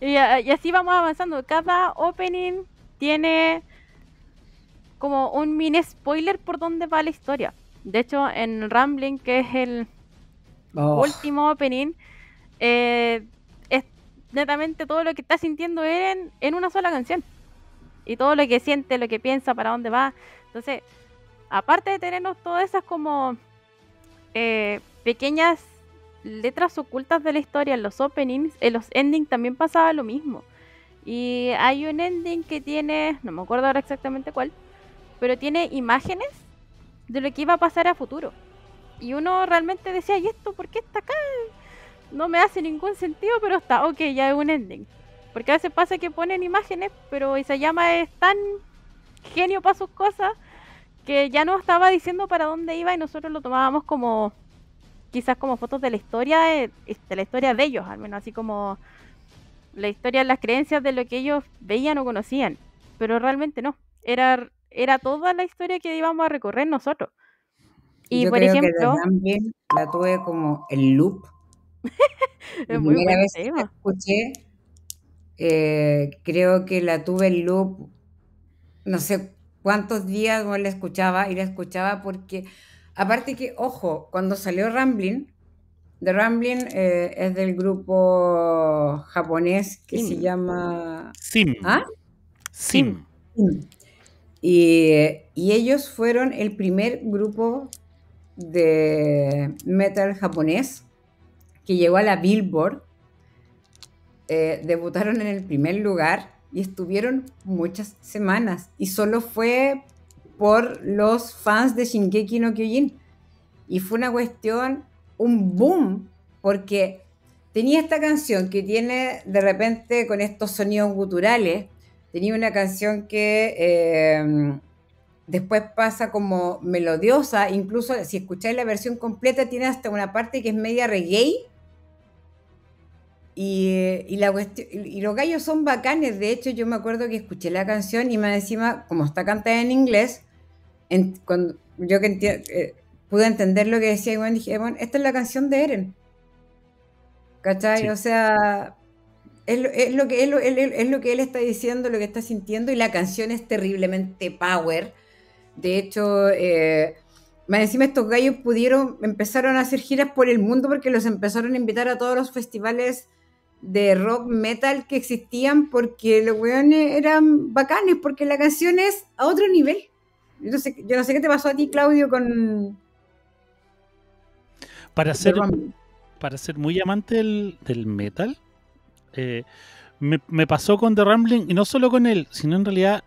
y así vamos avanzando. Cada opening tiene como un mini spoiler por dónde va la historia. De hecho, en Rambling, que es el último opening, es netamente todo lo que está sintiendo Eren en una sola canción. Y todo lo que siente, lo que piensa, para dónde va. Entonces, aparte de tenernos todas esas como pequeñas letras ocultas de la historia en los openings, en los endings también pasaba lo mismo. Y hay un ending que tiene, no me acuerdo ahora exactamente cuál, pero tiene imágenes de lo que iba a pasar a futuro. Y uno realmente decía, ¿y esto por qué está acá? No me hace ningún sentido, pero está, ok, ya es un ending. Porque a veces pasa que ponen imágenes, pero Isayama es tan genio para sus cosas que ya no estaba diciendo para dónde iba y nosotros lo tomábamos como quizás como fotos de la historia de ellos, al menos así como la historia, las creencias de lo que ellos veían o conocían, pero realmente no, era toda la historia que íbamos a recorrer nosotros. Y yo por creo que ejemplo, The Gambling la tuve como el loop. La es muy primera buen vez que la tema. escuché, creo que la tuve el loop, no sé cuántos días no la escuchaba, y la escuchaba porque, aparte que, ojo, cuando salió Rambling, The Rambling es del grupo japonés que se Sim. llama... Sim. ¿Ah? Sim. Y ellos fueron el primer grupo de metal japonés que llegó a la Billboard. Debutaron en el primer lugar y estuvieron muchas semanas, y solo fue por los fans de Shingeki no Kyojin, y fue una cuestión, un boom, porque tenía esta canción que tiene de repente con estos sonidos guturales, tenía una canción que después pasa como melodiosa, incluso si escucháis la versión completa tiene hasta una parte que es media reggae. Y los gallos son bacanes. De hecho, yo me acuerdo que escuché la canción y más encima, como está cantada en inglés, cuando yo pude entender lo que decía, y bueno, dije, bueno, esta es la canción de Eren. ¿Cachai? Sí. O sea, es lo que él está diciendo, lo que está sintiendo, y la canción es terriblemente power. De hecho, más encima estos gallos empezaron a hacer giras por el mundo porque los empezaron a invitar a todos los festivales de rock metal que existían, porque los weones eran bacanes, porque la canción es a otro nivel. Yo no sé qué te pasó a ti, Claudio, con Para The ser, Rumbling. para ser muy amante del metal, me pasó con The Rumbling, y no solo con él, sino en realidad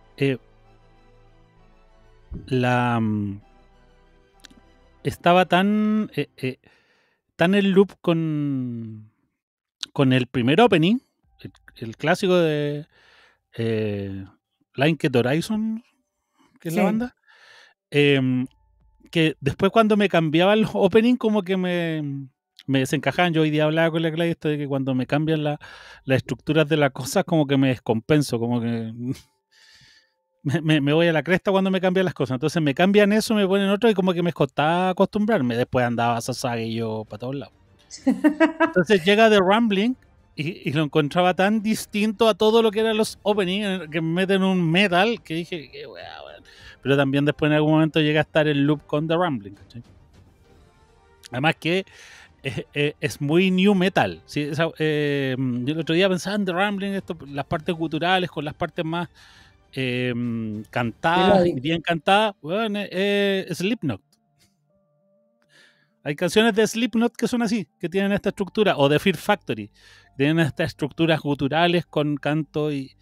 estaba tan en loop con el primer opening, el clásico de Linked Horizon, que es la Sí. banda, que después cuando me cambiaban los openings como que me desencajaban. Yo hoy día hablaba con la Claudia esto de que cuando me cambian las estructuras de las cosas como que me descompenso, como que me voy a la cresta cuando me cambian las cosas. Entonces me cambian eso, me ponen otro, y como que me costaba acostumbrarme. Después andaba Sasage y yo para todos lados. Entonces llega The Rumbling y lo encontraba tan distinto a todo lo que eran los openings, que me meten un metal, que dije, qué weá, weón. Pero también después en algún momento llega a estar en loop con The Rumbling, ¿cachai? Además que es muy new metal, ¿sí? Yo el otro día pensaba en The Rumbling, las partes guturales con las partes más cantadas y bien cantadas, bueno, Slipknot. Hay canciones de Slipknot que son así, que tienen esta estructura, o de Fear Factory, tienen estas estructuras guturales con canto y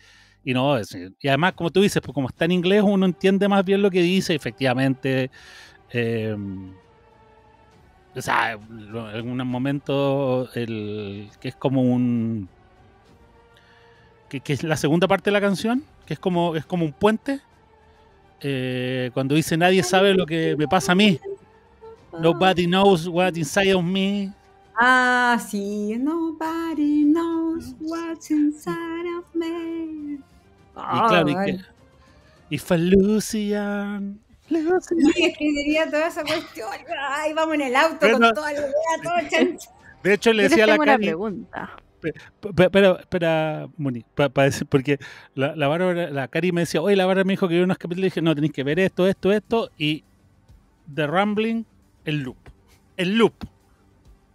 no, y además, como tú dices, pues como está en inglés, uno entiende más bien lo que dice, efectivamente. O sea, en algún momento que es como que es la segunda parte de la canción, que es como un puente, cuando dice nadie sabe lo que me pasa a mí. Nobody knows what's inside of me. Ah, sí. Nobody knows what's inside of me. Y claro, if a Lucian. Y escribiría toda esa cuestión. Ay, vamos en el auto Pero, con toda la idea, todo chancho. de hecho, le Yo les decía a la tengo una Cari. pregunta. Pero, espera, Moni, decir, porque la Bárbara, la Cari me decía, oye, la Bárbara me dijo que vio unos capítulos, y dije, no, tenéis que ver esto, y The Rumbling, el loop.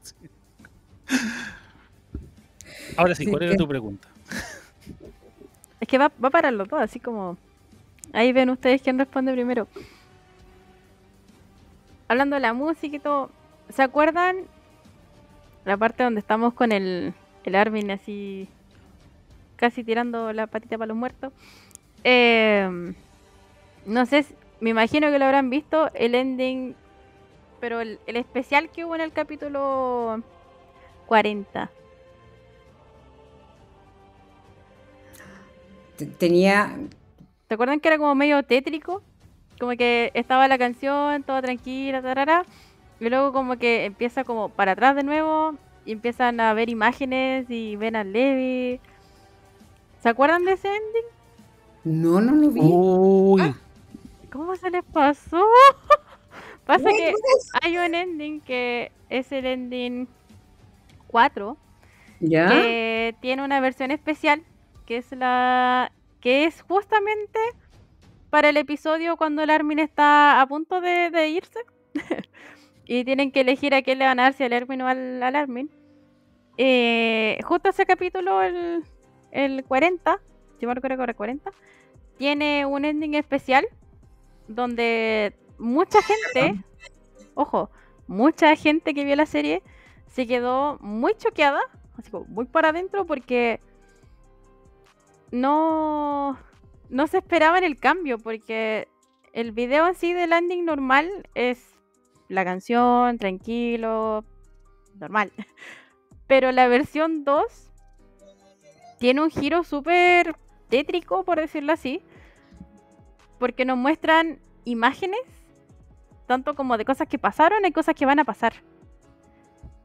Sí. Ahora sí, ¿cuál era tu pregunta? Es que va para los dos, así como... Ahí ven ustedes quién responde primero. Hablando de la música y todo, ¿se acuerdan la parte donde estamos con el Armin así casi tirando la patita para los muertos? No sé, me imagino que lo habrán visto, el ending, pero el especial que hubo en el capítulo 40. Tenía... ¿Se acuerdan que era como medio tétrico? Como que estaba la canción, toda tranquila, tarara, y luego como que empieza como para atrás de nuevo, y empiezan a ver imágenes y ven a Levi. ¿Se acuerdan de ese ending? No lo vi. Uy. ¿Cómo se les pasó? Pasa que hay un ending que es el ending 4, ¿Ya? que tiene una versión especial, que es justamente para el episodio cuando el Armin está a punto de irse y tienen que elegir a quién le van a dar, si al Armin o al Armin. Justo ese capítulo, el 40, si me recuerdo, el 40, tiene un ending especial donde mucha gente, mucha gente que vio la serie se quedó muy choqueada, así como muy para adentro, porque no se esperaba en el cambio, porque el video en sí del ending normal es la canción, tranquilo, normal. Pero la versión 2 tiene un giro súper tétrico, por decirlo así, porque nos muestran imágenes, tanto como de cosas que pasaron y cosas que van a pasar.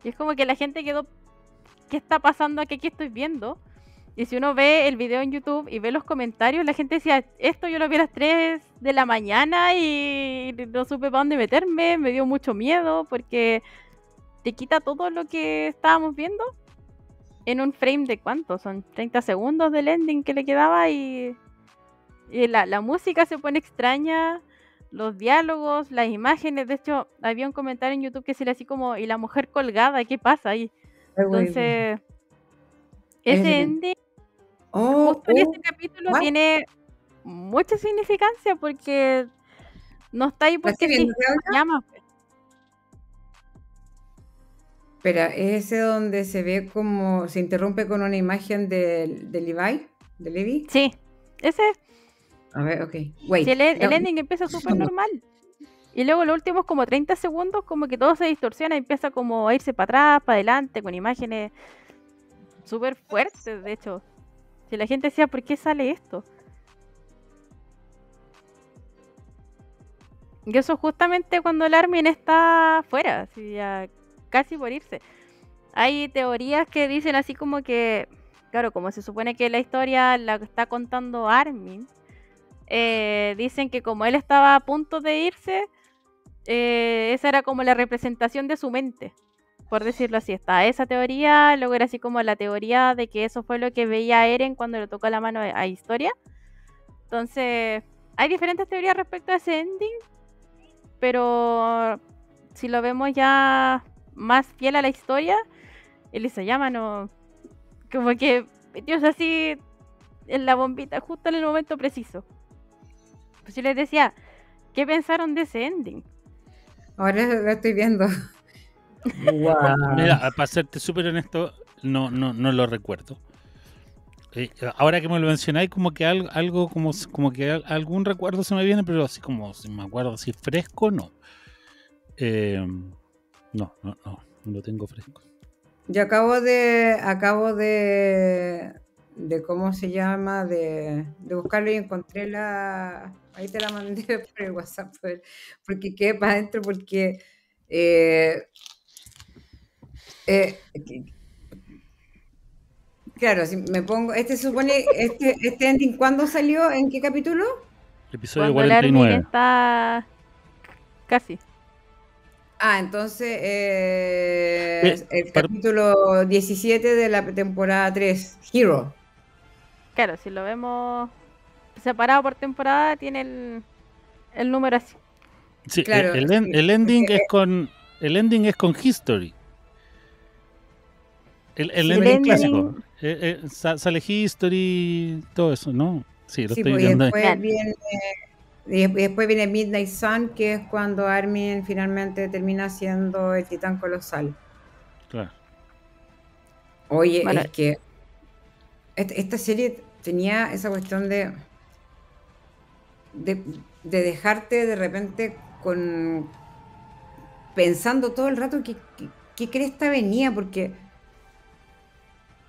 Y es como que la gente quedó, ¿qué está pasando aquí? ¿Qué estoy viendo? Y si uno ve el video en YouTube y ve los comentarios, la gente decía, esto yo lo vi a las 3 de la mañana y no supe para dónde meterme, me dio mucho miedo porque te quita todo lo que estábamos viendo. en un frame de ¿cuánto? Son 30 segundos del ending que le quedaba y la música se pone extraña, los diálogos, las imágenes. De hecho, había un comentario en YouTube que decía así como, ¿y la mujer colgada? ¿Qué pasa ahí? Ay, güey. Entonces, Es- ese ending, Oh, justo en ese capítulo, what? tiene mucha significancia porque no está ahí ¿La porque estoy sí, viendo, Claudia? llama. Espera, ¿es ese donde se ve como se interrumpe con una imagen de Levi? ¿De Levi? Sí, ese, A ver, ok. Wait. si el No, ending empieza súper no. normal. Y luego los últimos como 30 segundos como que todo se distorsiona y empieza como a irse para atrás, para adelante, con imágenes súper fuertes, de hecho. Si la gente decía, ¿por qué sale esto? Y eso justamente cuando el Armin está afuera, así ya casi por irse. Hay teorías que dicen así como que, claro, como se supone que la historia la está contando Armin, dicen que como él estaba a punto de irse, esa era como la representación de su mente, por decirlo así. Está esa teoría, luego era así como la teoría de que eso fue lo que veía Eren cuando le tocó la mano a Historia. Entonces, hay diferentes teorías respecto a ese ending, pero si lo vemos ya más fiel a la historia, Elizayama no, como que metióse así en la bombita justo en el momento preciso. Pues yo les decía, ¿qué pensaron de ese ending? Ahora lo estoy viendo. Wow. Mira, para serte súper honesto, no lo recuerdo. Ahora que me lo mencionáis, como que algo como que algún recuerdo se me viene, pero así como si me acuerdo así fresco, no. No lo tengo fresco. Yo acabo de ¿cómo se llama? De buscarlo y encontré ahí te la mandé por el WhatsApp, porque quedé para adentro, porque claro, si me pongo, se supone, este ending, ¿cuándo salió? ¿En qué capítulo? Episodio Cuando el Armin 49. está casi. Ah, entonces el Para- capítulo 17 de la temporada 3, Hero. Claro, si lo vemos separado por temporada, tiene el número así. sí, Claro, el sí, ending porque, es con History. El Sí, ending el ending- clásico. Sale History, todo eso, ¿no? Sí, lo sí, estoy pues, viendo ahí. Vean. y después viene Midnight Sun, que es cuando Armin finalmente termina siendo el titán colosal. Claro. Oye, Bueno, es que esta serie tenía esa cuestión de, de dejarte de repente pensando todo el rato qué cresta venía, porque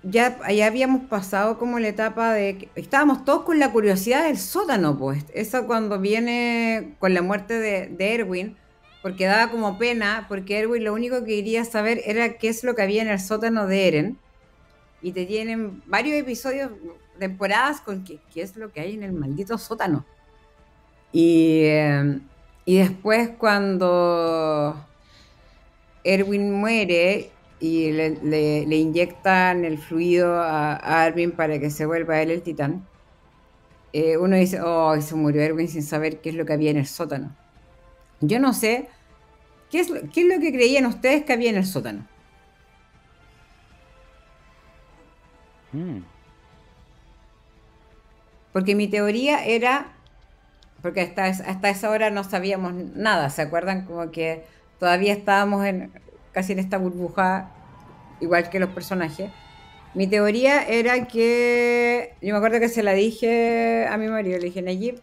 ya habíamos pasado como la etapa de que estábamos todos con la curiosidad del sótano, pues. Esa cuando viene con la muerte de Erwin, porque daba como pena, porque Erwin lo único que quería saber era qué es lo que había en el sótano de Eren. Y te tienen varios episodios, temporadas con qué es lo que hay en el maldito sótano. Y después cuando Erwin muere y le inyectan el fluido a Armin para que se vuelva él el titán, uno dice, oh, se murió Erwin sin saber qué es lo que había en el sótano. Yo no sé, qué es lo que creían ustedes que había en el sótano? Porque mi teoría era, porque hasta esa hora no sabíamos nada, ¿se acuerdan? Como que todavía estábamos casi en esta burbuja, igual que los personajes. Mi teoría era que, yo me acuerdo que se la dije a mi marido, le dije, Nayib,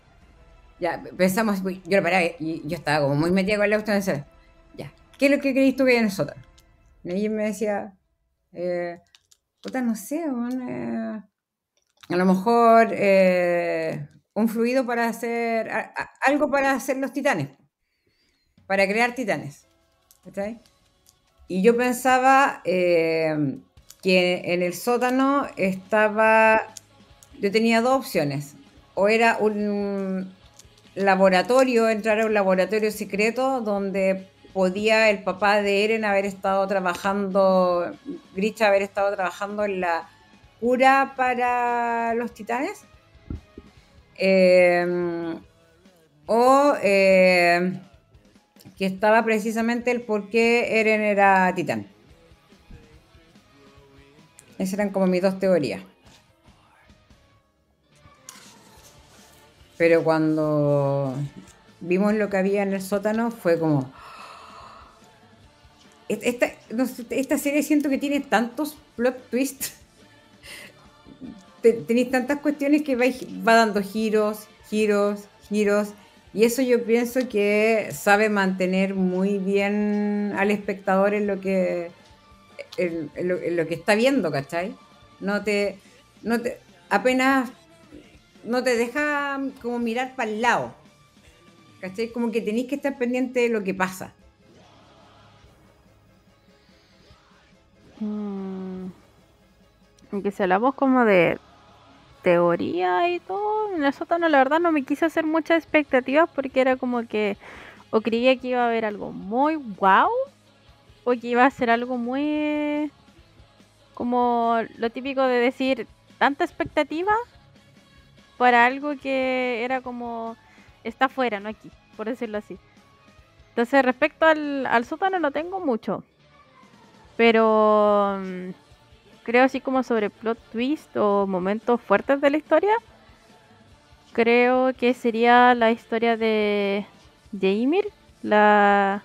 ya, pensamos, yo lo paraba y yo estaba como muy metida con la cuestión de ser, ya, ¿qué es lo que creíste que hay en el sótano? Nayib me decía, puta, no sé, a lo mejor un fluido para hacer, algo para hacer los titanes, para crear titanes, ¿está? Y yo pensaba que en el sótano yo tenía dos opciones. O era un laboratorio, entrar a un laboratorio secreto donde podía el papá de Eren haber estado trabajando, Grisha haber estado trabajando en la cura para los titanes. O que estaba precisamente el por qué Eren era titán. Esas eran como mis dos teorías. Pero cuando vimos lo que había en el sótano fue como... Esta serie siento que tiene tantos plot twists. Tenéis tantas cuestiones que va dando giros. Y eso yo pienso que sabe mantener muy bien al espectador en lo que está viendo, ¿cachai? Apenas no te deja como mirar para el lado, ¿cachai? Como que tenéis que estar pendiente de lo que pasa. Aunque si hablamos como de teoría y todo, en el sótano la verdad no me quise hacer muchas expectativas porque era como que o creía que iba a haber algo muy wow o que iba a ser algo muy como lo típico de decir tanta expectativa para algo que era como está afuera, no aquí, por decirlo así. Entonces respecto al sótano no tengo mucho, pero creo así como sobre plot twist o momentos fuertes de la historia, creo que sería la historia de Ymir, la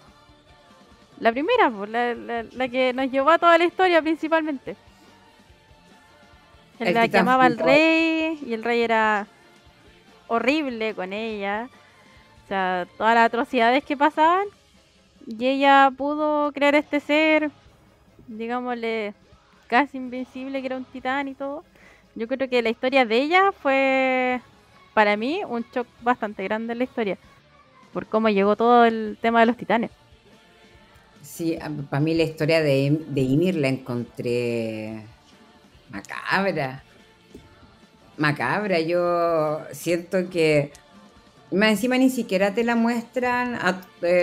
primera, pues, la que nos llevó a toda la historia principalmente. En la que amaba al rey y el rey era horrible con ella. O sea, todas las atrocidades que pasaban y ella pudo crear este ser, digámosle, casi invencible, que era un titán y todo. Yo creo que la historia de ella fue, para mí, un shock bastante grande en la historia, por cómo llegó todo el tema de los titanes. Sí, para mí la historia de Ymir la encontré macabra. Yo siento que más encima ni siquiera te la muestran,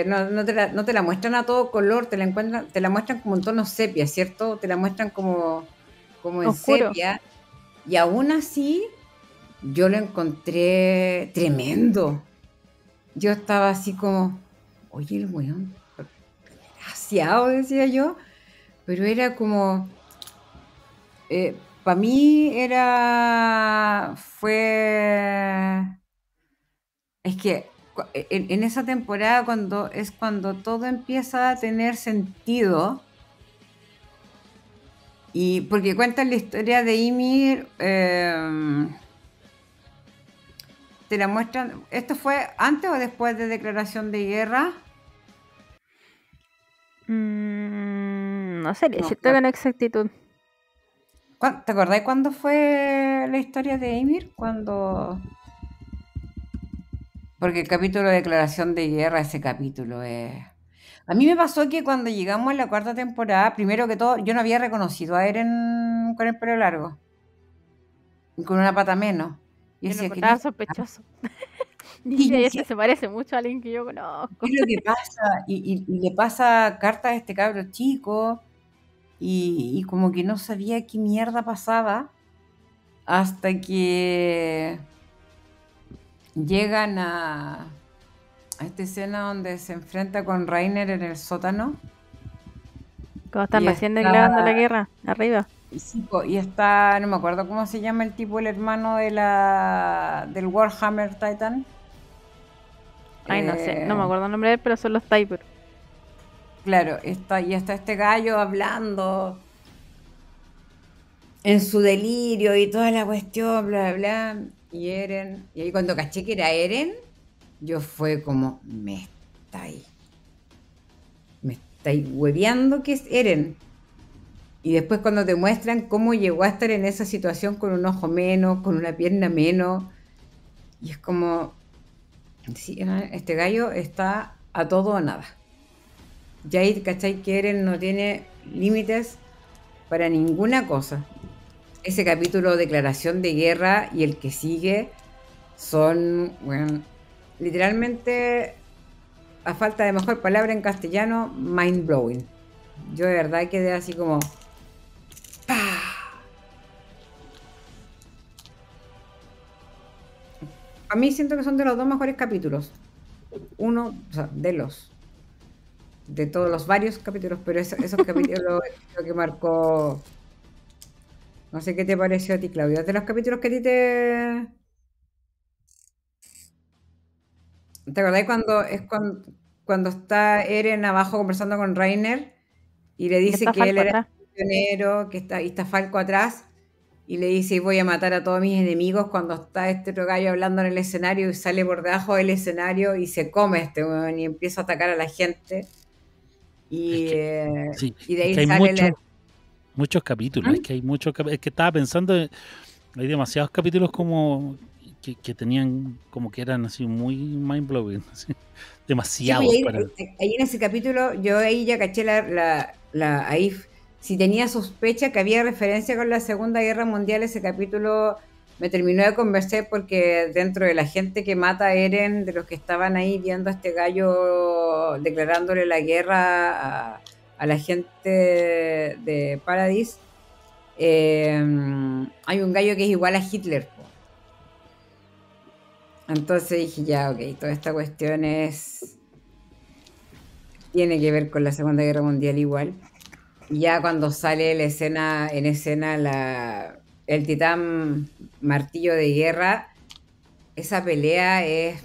no te la muestran a todo color, te la muestran como en tono sepia, ¿cierto? Te la muestran como en oscuro. sepia. Y aún así, yo lo encontré tremendo. Yo estaba así como, oye, el weón, desgraciado, decía yo. Pero era como, para mí es que en esa temporada cuando todo empieza a tener sentido, y porque cuentan la historia de Ymir, te la muestran. ¿Esto fue antes o después de declaración de guerra? No sé, No, decirte con exactitud. ¿te acordás cuándo fue la historia de Ymir? Porque el capítulo de declaración de guerra, ese capítulo es... A mí me pasó que cuando llegamos a la cuarta temporada, primero que todo, yo no había reconocido a Eren con el pelo largo. Y con una pata menos. Yo Yo lo decía, encontraba sospechoso. Dije, este se parece mucho a alguien que yo conozco. ¿qué es lo que pasa? Y le pasa cartas a este cabro chico y como que no sabía qué mierda pasaba hasta que llegan a esta escena donde se enfrenta con Reiner en el sótano. Cuando están recién declarando la guerra, arriba. Y está, no me acuerdo cómo se llama el tipo, el hermano del Warhammer Titan. Ay, no sé, no me acuerdo el nombre de él, pero son los Typer. Claro, está este gallo hablando en su delirio y toda la cuestión, bla, bla, bla. Y Eren, y ahí cuando caché que era Eren, yo fue como, me estáis hueveando que es Eren. Y después cuando te muestran cómo llegó a estar en esa situación con un ojo menos, con una pierna menos, y es como, sí, este gallo está a todo o nada. Ya ahí, ¿cachai? Que Eren no tiene límites para ninguna cosa. Ese capítulo declaración de guerra y el que sigue son, bueno, literalmente a falta de mejor palabra en castellano, mind blowing. Yo de verdad quedé así como... ¡pah! A mí siento que son de los 2 mejores capítulos. Uno, o sea, de todos los varios capítulos, pero esos capítulos es lo que marcó. No sé qué te pareció a ti, Claudio. De los capítulos que a ti ¿te acordáis cuando está Eren abajo conversando con Reiner y le dice Está que él Falco era atrás. el pionero, y está Falco atrás, y le dice voy a matar a todos mis enemigos, cuando está este otro gallo hablando en el escenario y sale por debajo del escenario y se come este weón y empieza a atacar a la gente? Y, Sí, y de es ahí que hay sale muchos capítulos. ¿Mm? Es que hay muchos es que estaba pensando, hay demasiados capítulos como que tenían, como que eran así muy mind blowing. Sí, pues Demasiados para. ahí en ese capítulo yo ahí ya caché ahí si tenía sospecha que había referencia con la Segunda Guerra Mundial, ese capítulo me terminó de convencer porque dentro de la gente que mata a Eren, de los que estaban ahí viendo a este gallo declarándole la guerra a la gente de Paradis, hay un gallo que es igual a Hitler, po. Entonces dije, ya, ok, toda esta cuestión tiene que ver con la Segunda Guerra Mundial igual. Y ya cuando sale en escena el titán martillo de guerra, esa pelea es,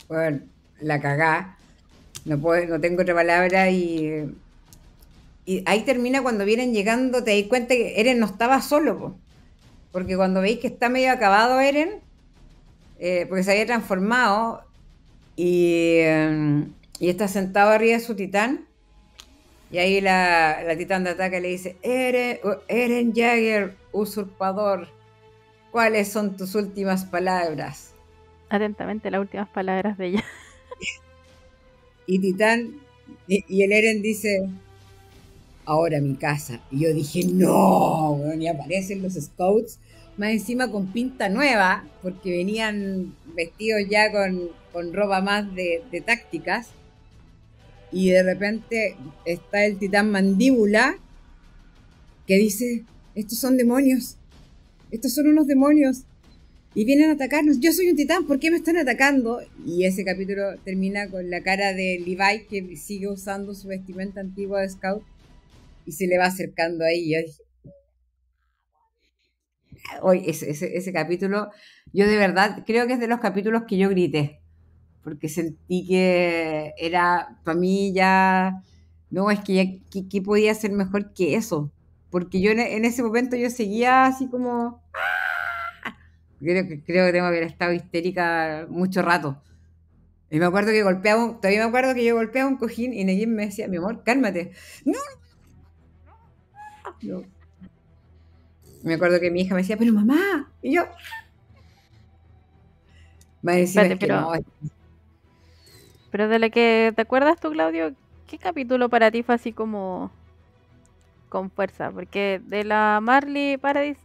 bueno, la cagá. No tengo otra palabra y ahí termina cuando vienen llegando, te das cuenta que Eren no estaba solo, po. Porque cuando veis que está medio acabado Eren, porque se había transformado y está sentado arriba de su titán. Y ahí la titán de ataque le dice, Eren Jaeger, usurpador, ¿cuáles son tus últimas palabras? Atentamente las últimas palabras de ella. Y Titán, y el Eren dice, ahora mi casa. Y yo dije, no, bueno, y aparecen los scouts, más encima con pinta nueva, porque venían vestidos ya con ropa más de tácticas. Y de repente está el titán mandíbula que dice, estos son demonios, estos son unos demonios y vienen a atacarnos, yo soy un titán, ¿por qué me están atacando? Y ese capítulo termina con la cara de Levi que sigue usando su vestimenta antigua de scout y se le va acercando ahí y yo dije, hoy ese capítulo, yo de verdad creo que es de los capítulos que yo grité porque sentí que era, para mí ya, no, es que ya, ¿qué podía ser mejor que eso? Porque yo en ese momento yo seguía así como, creo que tengo que haber estado histérica mucho rato. Y me acuerdo que todavía me acuerdo que yo golpeaba un cojín y Neguín me decía, mi amor, cálmate. No, no. Me acuerdo que mi hija me decía, pero mamá, y yo, me decía, Espérate, es que no, pero de la que te acuerdas tú, Claudio, ¿qué capítulo para ti fue así como con fuerza? Porque de la Marley Paradise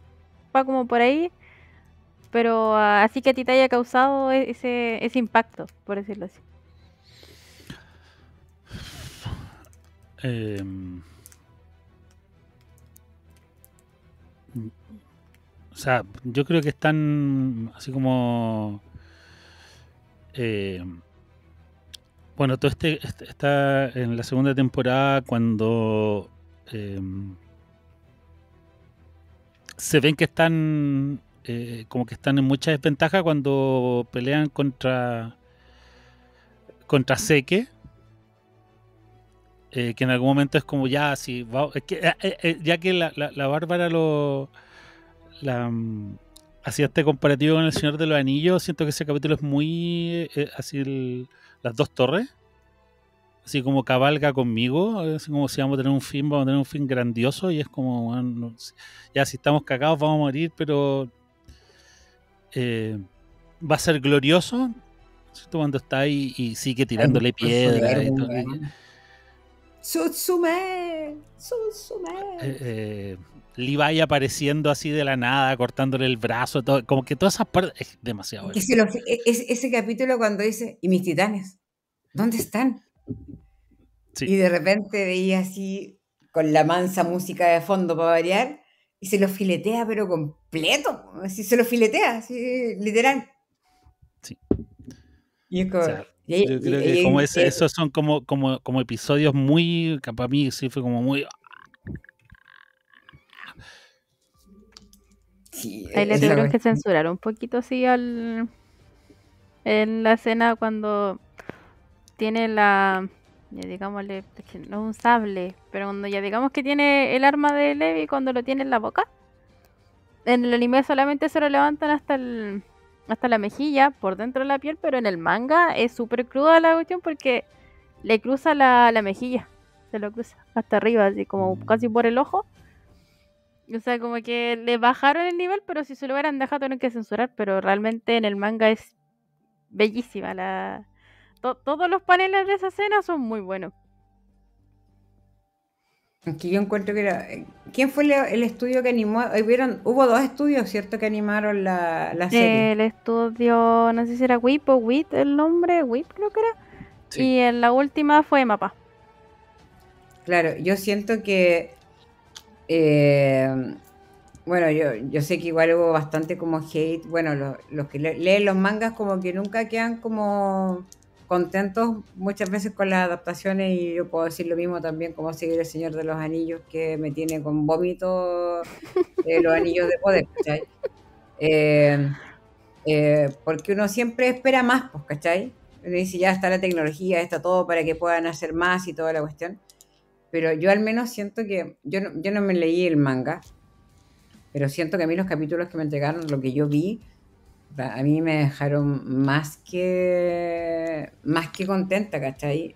va como por ahí, pero así que a ti te haya causado ese impacto, por decirlo así. O sea, yo creo que están así como... bueno, todo está en la segunda temporada cuando se ven que están como que están en mucha desventaja cuando pelean contra Seke, que en algún momento es como ya, si es que, ya que la Bárbara hacía este comparativo con El Señor de los Anillos, siento que ese capítulo es muy así las dos torres, así como cabalga conmigo, así como si vamos a tener un fin grandioso y es como, bueno, ya si estamos cagados vamos a morir, pero va a ser glorioso, ¿cierto? Cuando está ahí y sigue tirándole piedra y todo. Sutsume. Levi apareciendo así de la nada, cortándole el brazo, todo, como que todas esas partes es demasiado. Ese capítulo cuando dice, y mis titanes. ¿dónde están? Sí. Y de repente veía así, con la mansa música de fondo para variar, y se lo filetea, pero completo, así se lo filetea, así, literal. Sí. Y es O como, sea, yo creo que como esos son como episodios muy, que para mí sí fue como muy... sí, Ahí le esa tuvieron que cuestión. censurar un poquito así en la escena cuando tiene ya digámosle, es que no es un sable, pero cuando ya digamos que tiene el arma de Levi cuando lo tiene en la boca. En el anime solamente se lo levantan hasta la mejilla, por dentro de la piel, pero en el manga es súper cruda la cuestión porque le cruza la mejilla, se lo cruza hasta arriba, así como casi por el ojo. O sea, como que le bajaron el nivel, pero si se lo hubieran dejado tienen que censurar, pero realmente en el manga es bellísima. Todos los paneles de esa escena son muy buenos. Que yo encuentro que era. ¿Quién fue el estudio que animó? Hubo dos estudios, ¿cierto?, que animaron la serie. El estudio, no sé si era WIP o WIT el nombre, WIP creo que era. Sí. Y en la última fue MAPA. Claro, yo siento que. eh, bueno, yo sé que igual hubo bastante como hate. Bueno, los que leen los mangas como que nunca quedan como contentos muchas veces con las adaptaciones, y yo puedo decir lo mismo también como seguir El Señor de los Anillos, que me tiene con vómito los anillos de poder, ¿cachai? Eh, porque uno siempre espera más, pues, ¿cachai? Uno dice, ya está la tecnología, está todo para que puedan hacer más y toda la cuestión. Pero yo al menos siento que, yo no me leí el manga, pero siento que a mí los capítulos que me entregaron, lo que yo vi, a mí me dejaron más que contenta, ¿cachai?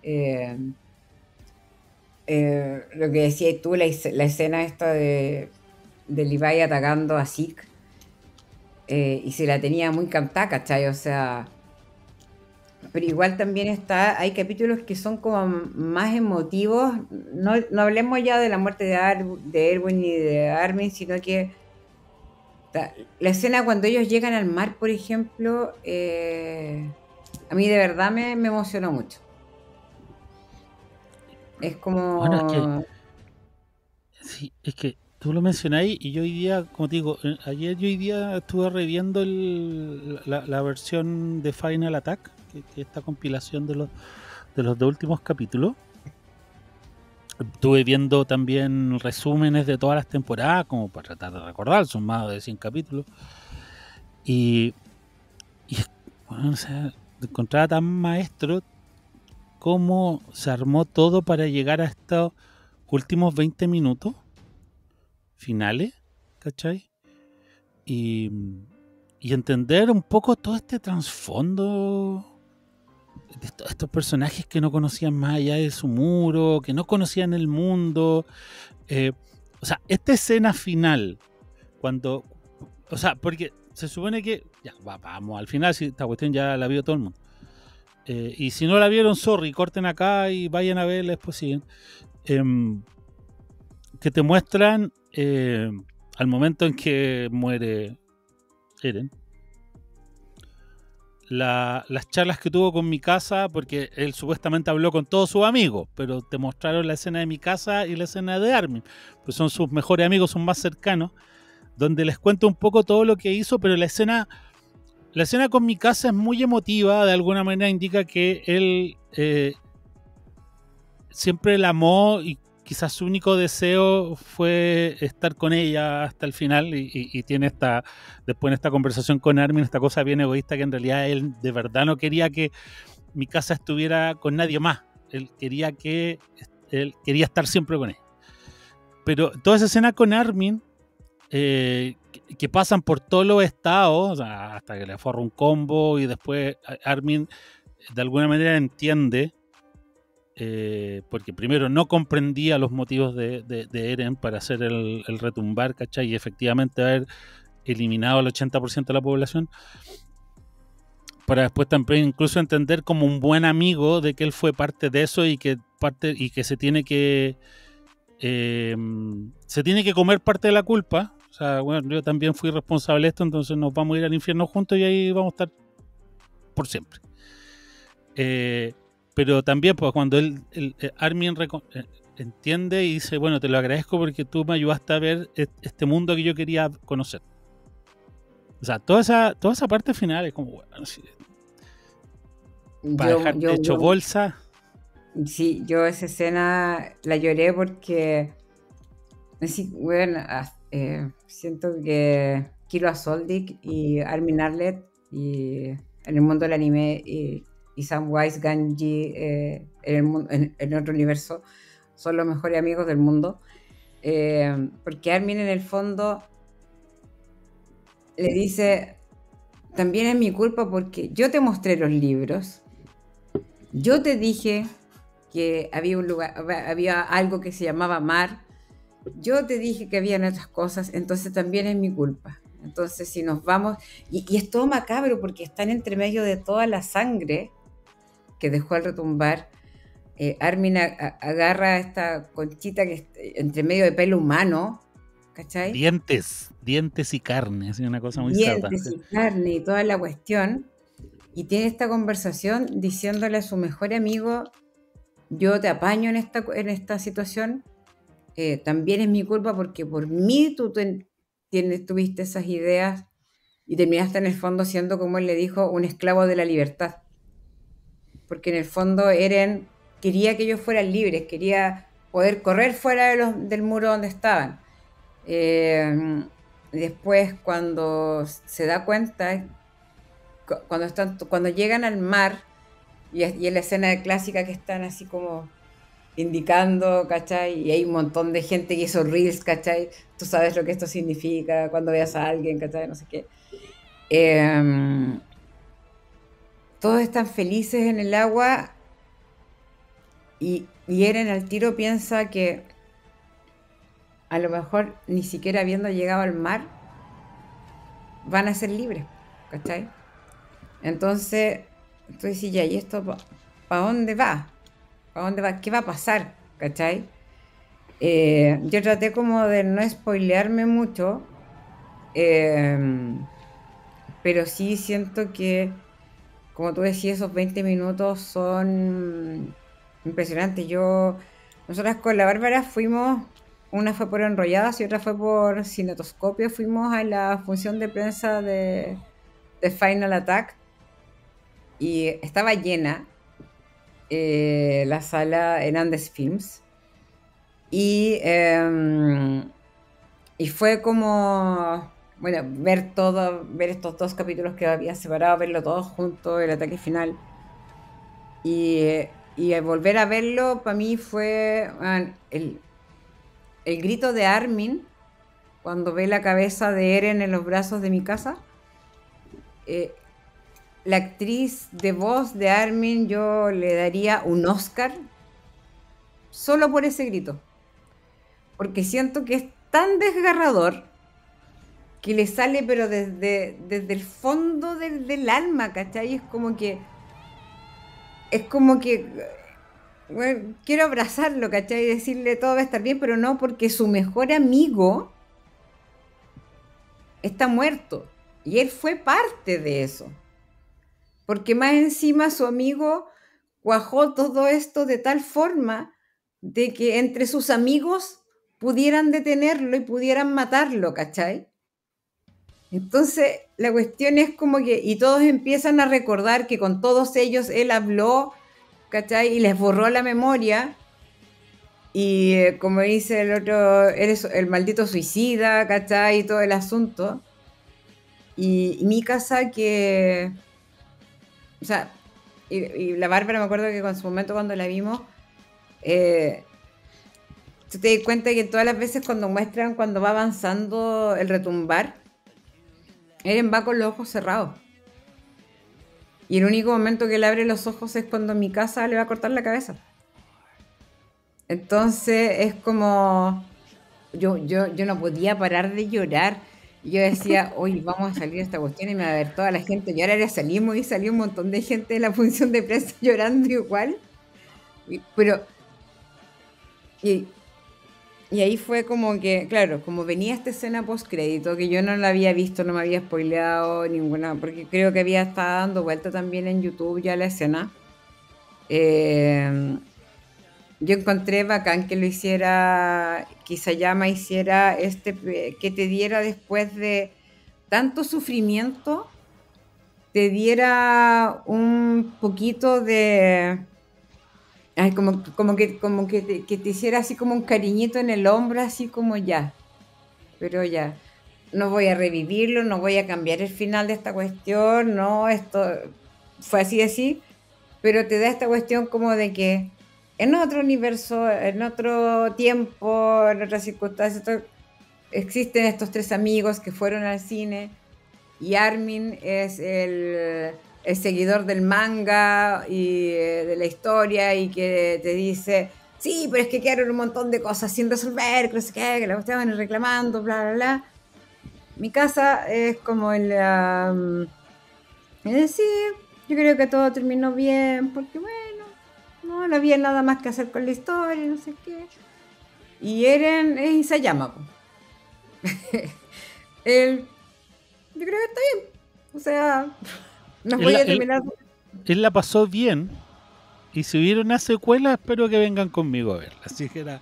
Lo que decías tú, la escena esta de Levi atacando a Zeke, y se la tenía muy cantada, ¿cachai? O sea, pero igual también hay capítulos que son como más emotivos. No hablemos ya de la muerte de Erwin ni de Armin, sino que la escena cuando ellos llegan al mar, por ejemplo, a mí de verdad me emocionó mucho. Es Bueno, es que como... sí, es que tú lo mencionáis y yo hoy día, como te digo, ayer yo hoy día estuve reviendo la versión de Final Attack, que esta compilación de los dos últimos capítulos. Estuve viendo también resúmenes de todas las temporadas, como para tratar de recordar, son más de 100 capítulos. Y bueno, o sea, encontraba tan maestro cómo se armó todo para llegar a estos últimos 20 minutos finales, ¿cachai? Y, y entender un poco todo este trasfondo de estos personajes que no conocían más allá de su muro, que no conocían el mundo. O sea, esta escena final, cuando... O sea, porque se supone que... Ya, vamos, al final, si esta cuestión ya la vio todo el mundo. Y si no la vieron, sorry, corten acá y vayan a verla, después siguen. Que te muestran al momento en que muere Eren, las charlas que tuvo con Mikasa, porque él supuestamente habló con todos sus amigos, pero te mostraron la escena de Mikasa y la escena de Armin, pues son sus mejores amigos, son más cercanos, donde les cuento un poco todo lo que hizo, pero la escena con Mikasa es muy emotiva, de alguna manera indica que él siempre la amó y quizás su único deseo fue estar con ella hasta el final, y tiene después en esta conversación con Armin, esta cosa bien egoísta, que en realidad él de verdad no quería que Mikasa estuviera con nadie más, él quería estar siempre con ella. Pero toda esa escena con Armin, que pasan por todos los estados, o sea, hasta que le forra un combo y después Armin de alguna manera entiende, porque primero no comprendía los motivos de Eren para hacer el retumbar, ¿cachai? Y efectivamente haber eliminado al 80% de la población, para después también incluso entender como un buen amigo de que él fue parte de eso y que se tiene que comer parte de la culpa. O sea, bueno, yo también fui responsable de esto, entonces nos vamos a ir al infierno juntos y ahí vamos a estar por siempre. pero también pues cuando Armin entiende y dice, bueno, te lo agradezco porque tú me ayudaste a ver este mundo que yo quería conocer. O sea, toda esa parte final es como, bueno, sí, para dejarte hecho bolsa. Sí, yo esa escena la lloré porque bueno, siento que Kilo Soldic y Armin Arlet y en el mundo del anime y Samwise Gamgee en otro universo son los mejores amigos del mundo, porque Armin en el fondo le dice, también es mi culpa porque yo te mostré los libros, yo te dije que había un lugar, había algo que se llamaba mar, yo te dije que habían otras cosas, entonces también es mi culpa. Entonces si nos vamos, y es todo macabro porque están entre medio de toda la sangre que dejó al retumbar, Armin agarra esta conchita que entre medio de pelo humano, ¿cachai? Dientes y carne, es una cosa muy Dientes cerda. y carne y toda la cuestión, y tiene esta conversación diciéndole a su mejor amigo, yo te apaño en esta situación, también es mi culpa porque por mí tú tuviste esas ideas y terminaste en el fondo siendo, como él le dijo, un esclavo de la libertad. Porque en el fondo Eren quería que ellos fueran libres, quería poder correr fuera del muro donde estaban. Después, cuando se da cuenta, cuando llegan al mar, y es la escena clásica que están así como indicando, ¿cachai? Y hay un montón de gente que hizo reels, ¿cachai? Tú sabes lo que esto significa cuando veas a alguien, ¿cachai? No sé qué. Todos están felices en el agua y Eren al tiro piensa que a lo mejor ni siquiera habiendo llegado al mar van a ser libres, ¿cachai? Entonces, tú dices, ya, ¿y esto para dónde va? ¿Para dónde va? ¿Qué va a pasar? ¿Cachai? Yo traté como de no spoilearme mucho, pero sí siento que, como tú decías, esos 20 minutos son impresionantes. Nosotras con la Bárbara fuimos, una fue por Enrolladas y otra fue por Cinetoscopio, fuimos a la función de prensa de Final Attack y estaba llena la sala en Andes Films. Y fue como, bueno, ver estos dos capítulos que había separado, verlo todos juntos, el ataque final. Y al volver a verlo, para mí fue el grito de Armin cuando ve la cabeza de Eren en los brazos de mi casa. La actriz de voz de Armin, yo le daría un Oscar solo por ese grito. Porque siento que es tan desgarrador que le sale pero desde el fondo del alma, ¿cachai? Es como que bueno, quiero abrazarlo, ¿cachai? Y decirle todo va a estar bien, pero no, porque su mejor amigo está muerto y él fue parte de eso. Porque más encima su amigo cuajó todo esto de tal forma de que entre sus amigos pudieran detenerlo y pudieran matarlo, ¿cachai? Entonces la cuestión es como que, y todos empiezan a recordar que con todos ellos él habló, ¿cachai? Y les borró la memoria. Y como dice el otro, eres el maldito suicida, ¿cachai? Y todo el asunto. Y Mikasa que... O sea, y la Bárbara me acuerdo que con su momento cuando la vimos, tú te das cuenta que todas las veces cuando muestran, cuando va avanzando el retumbar, Eren va con los ojos cerrados. Y el único momento que él abre los ojos es cuando Mikasa le va a cortar la cabeza. Entonces es como... Yo no podía parar de llorar. Yo decía, oye, vamos a salir de esta cuestión y me va a ver toda la gente llorar. Ahora salimos y salió un montón de gente de la función de prensa llorando igual. Pero... Y ahí fue como que, claro, como venía esta escena post-crédito, que yo no la había visto, no me había spoileado ninguna, porque creo que había estado dando vuelta también en YouTube ya la escena. Eh, yo encontré bacán que lo hiciera, que Isayama hiciera que te diera después de tanto sufrimiento, te diera un poquito de, ay, que te hiciera así como un cariñito en el hombro, así como ya, pero ya, no voy a revivirlo, no voy a cambiar el final de esta cuestión, no, esto fue así, pero te da esta cuestión como de que en otro universo, en otro tiempo, en otras circunstancias, existen estos tres amigos que fueron al cine y Armin es el seguidor del manga y de la historia y que te dice, sí, pero es que quedaron un montón de cosas sin resolver, que no sé qué, que la estaban reclamando, bla, bla, bla. Mi casa es como es decir, yo creo que todo terminó bien, porque bueno, no había nada más que hacer con la historia, no sé qué. Y Eren es Isayama. Él, yo creo que está bien. O sea, no voy a terminar. Él la pasó bien. Y si hubiera una secuela, espero que vengan conmigo a verla. Así que era.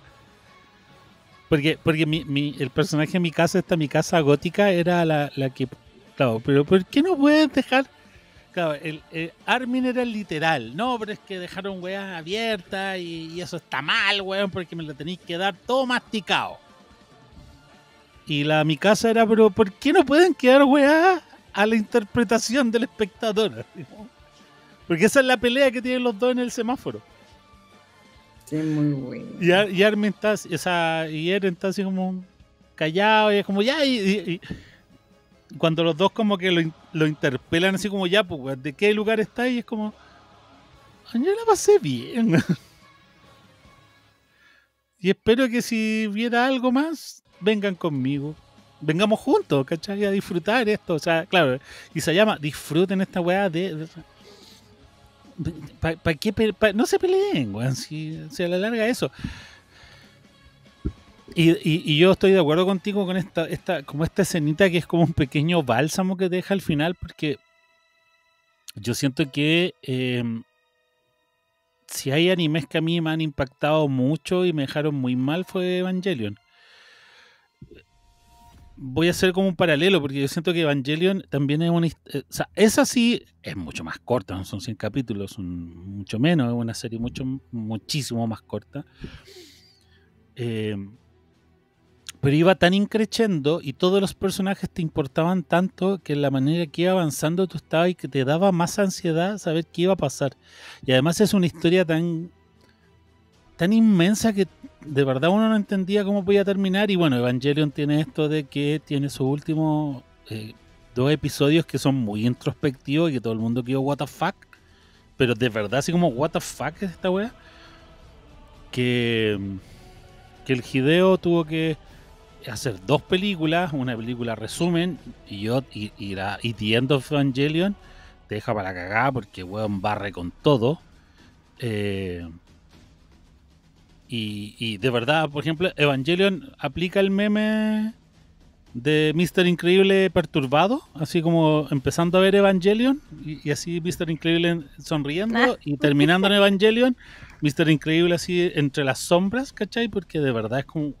Porque el personaje de mi casa, mi casa gótica, era la que. Claro, pero ¿por qué no puedes dejar? Claro, Armin era el literal. No, pero es que dejaron weas abiertas y eso está mal, weón, porque me lo tenéis que dar todo masticado. Y mi casa era, pero ¿por qué no pueden quedar weas a la interpretación del espectador? Porque esa es la pelea que tienen los dos en el semáforo. Sí, muy bueno. Y Armin y Eren está así como callado y es como ya y cuando los dos como que lo interpelan así como ya, pues, ¿de qué lugar está? Y es como, yo la pasé bien. Y espero que si viera algo más, vengan conmigo. Vengamos juntos, ¿cachai? A disfrutar esto. O sea, claro, y se llama, disfruten esta weá ¿Para qué? No se peleen, weón, si a la larga eso. Y yo estoy de acuerdo contigo con esta escenita que es como un pequeño bálsamo que deja al final, porque yo siento que si hay animes que a mí me han impactado mucho y me dejaron muy mal fue Evangelion. Voy a hacer como un paralelo, porque yo siento que Evangelion también es una... o sea, esa sí es mucho más corta, no son 100 capítulos, son mucho menos, es una serie muchísimo más corta. Pero iba tan increciendo y todos los personajes te importaban tanto que la manera que iba avanzando tú estabas y que te daba más ansiedad saber qué iba a pasar. Y además es una historia tan inmensa que de verdad uno no entendía cómo podía terminar. Y bueno, Evangelion tiene esto de que tiene sus últimos 2 episodios que son muy introspectivos y que todo el mundo quedó what the fuck. Pero de verdad así como what the fuck es esta wea. Que el Hideo tuvo que hacer 2 películas, una película resumen y The End of Evangelion te deja para la cagada porque weón barre con todo. Y de verdad, por ejemplo, Evangelion aplica el meme de Mr. Increíble perturbado, así como empezando a ver Evangelion y así Mr. Increíble sonriendo y terminando en Evangelion, Mr. Increíble así entre las sombras, ¿cachai? Porque de verdad es como...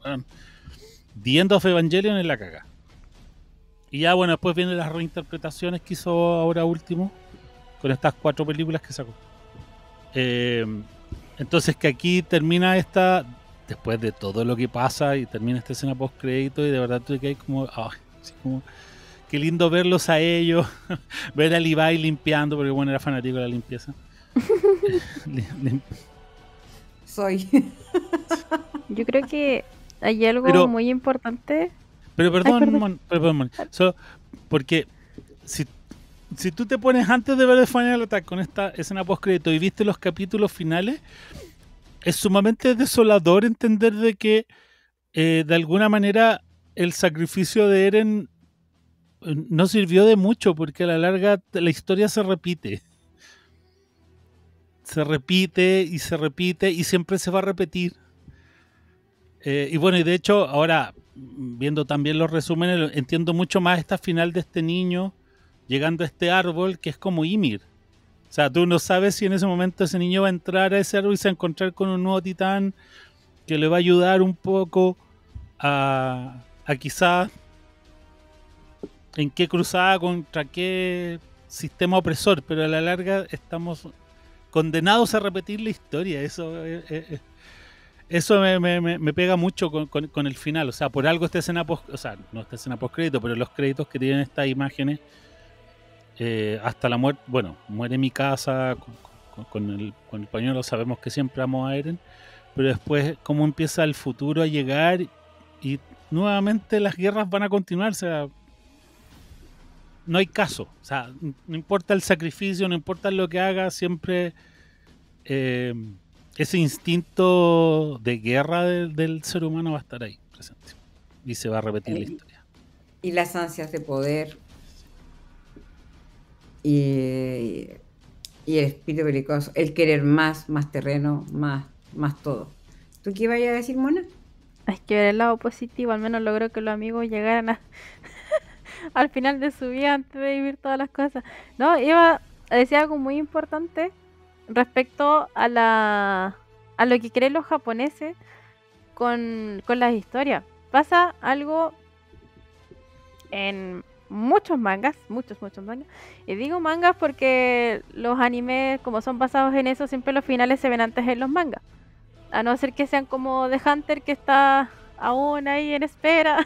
The End of Evangelion es la caga. Y ya bueno, después vienen las reinterpretaciones que hizo ahora último con estas 4 películas que sacó. Entonces que aquí termina después de todo lo que pasa y termina esta escena post crédito y de verdad tú que hay como, así como qué lindo verlos a ellos, ver a Levi limpiando, porque bueno, era fanático de la limpieza. Soy. Yo creo que hay algo muy importante. Pero perdón. Solo porque si tú te pones antes de ver The Final Attack con esta escena post-crédito y viste los capítulos finales, es sumamente desolador entender de que de alguna manera el sacrificio de Eren no sirvió de mucho porque a la larga la historia se repite. Se repite y se repite y siempre se va a repetir. Y bueno, y de hecho, ahora viendo también los resúmenes, entiendo mucho más esta final de este niño llegando a este árbol que es como Ymir. O sea, tú no sabes si en ese momento ese niño va a entrar a ese árbol y se va a encontrar con un nuevo titán que le va a ayudar un poco a quizás en qué cruzada contra qué sistema opresor, pero a la larga estamos condenados a repetir la historia. Eso me pega mucho con el final. O sea, por algo esta escena post, o sea, no esta escena post crédito, pero los créditos que tienen estas imágenes, hasta la muerte, bueno, muere mi casa con el pañuelo, sabemos que siempre amo a Eren, pero después cómo empieza el futuro a llegar y nuevamente las guerras van a continuar. O sea, no hay caso. O sea, no importa el sacrificio, no importa lo que haga, siempre ese instinto de guerra del ser humano va a estar ahí presente y se va a repetir la historia. Y las ansias de poder y el espíritu belicoso, el querer más terreno, más todo. ¿Tú qué ibas a decir, Mona? Hay que ver el lado positivo, al menos logró que los amigos llegaran al final de su vida antes de vivir todas las cosas. No, iba a decir algo muy importante respecto a lo que creen los japoneses con las historias. Pasa algo en muchos mangas, muchos mangas. Y digo mangas porque los animes, como son basados en eso, siempre los finales se ven antes en los mangas. A no ser que sean como The Hunter, que está aún ahí en espera.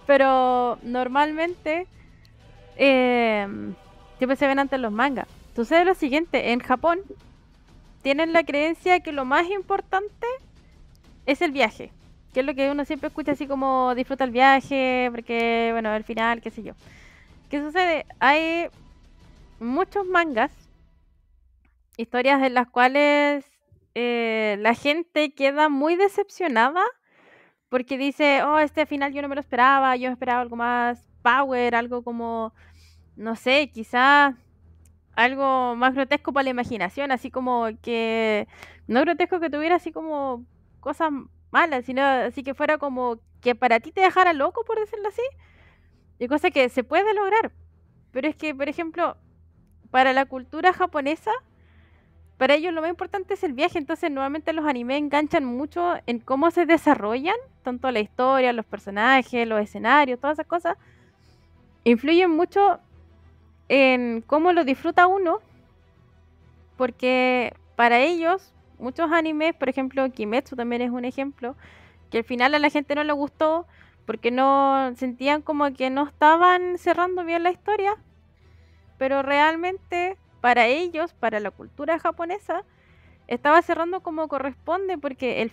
Pero normalmente siempre se ven antes los mangas. Sucede lo siguiente, en Japón tienen la creencia que lo más importante es el viaje, que es lo que uno siempre escucha así como disfruta el viaje, porque bueno, al final, qué sé yo. ¿Qué sucede? Hay muchos mangas, historias en las cuales la gente queda muy decepcionada porque dice, oh, este final yo no me lo esperaba, yo esperaba algo más power, algo como, no sé, quizás algo más grotesco para la imaginación, así como que, no grotesco que tuviera así como cosas malas, sino así que fuera como que para ti te dejara loco, por decirlo así, y cosa que se puede lograr. Pero es que, por ejemplo, para la cultura japonesa, para ellos lo más importante es el viaje, entonces nuevamente los animes enganchan mucho en cómo se desarrollan, tanto la historia, los personajes, los escenarios, todas esas cosas, influyen mucho en cómo lo disfruta uno, porque para ellos, muchos animes, por ejemplo, Kimetsu también es un ejemplo, que al final a la gente no le gustó porque no sentían como que no estaban cerrando bien la historia, pero realmente para ellos, para la cultura japonesa, estaba cerrando como corresponde, porque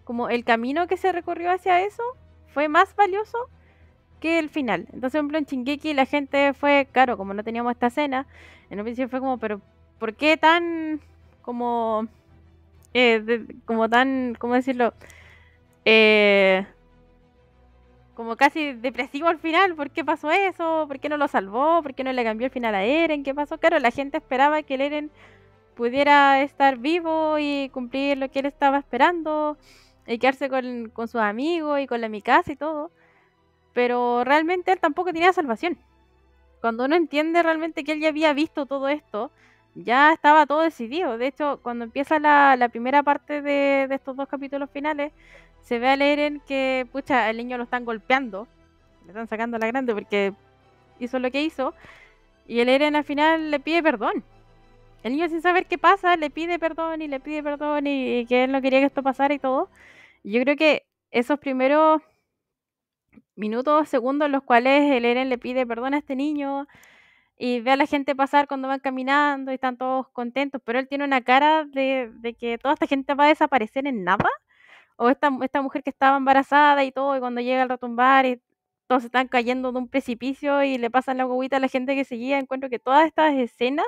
como el camino que se recorrió hacia eso fue más valioso que el final. Entonces, por ejemplo, en Shingeki la gente fue, claro, como no teníamos esta escena, en un principio fue como, pero ¿por qué tan como como tan, ¿cómo decirlo? Como casi depresivo al final. ¿Por qué pasó eso? ¿Por qué no lo salvó? ¿Por qué no le cambió el final a Eren? ¿Qué pasó? Claro, la gente esperaba que el Eren pudiera estar vivo y cumplir lo que él estaba esperando y quedarse con sus amigos y con la Mikasa y todo, pero realmente él tampoco tenía salvación. Cuando uno entiende realmente que él ya había visto todo esto, ya estaba todo decidido. De hecho, cuando empieza la primera parte de estos dos capítulos finales, se ve a Eren que, pucha, el niño lo están golpeando, le están sacando la grande porque hizo lo que hizo, y el Eren al final le pide perdón. El niño, sin saber qué pasa, le pide perdón y que él no quería que esto pasara y todo. Y yo creo que esos primeros minutos, segundos en los cuales el Eren le pide perdón a este niño y ve a la gente pasar cuando van caminando y están todos contentos, pero él tiene una cara de que toda esta gente va a desaparecer en nada. O esta mujer que estaba embarazada y todo, y cuando llega al retumbar y todos se están cayendo de un precipicio y le pasan la guaguita a la gente que seguía. Encuentro que todas estas escenas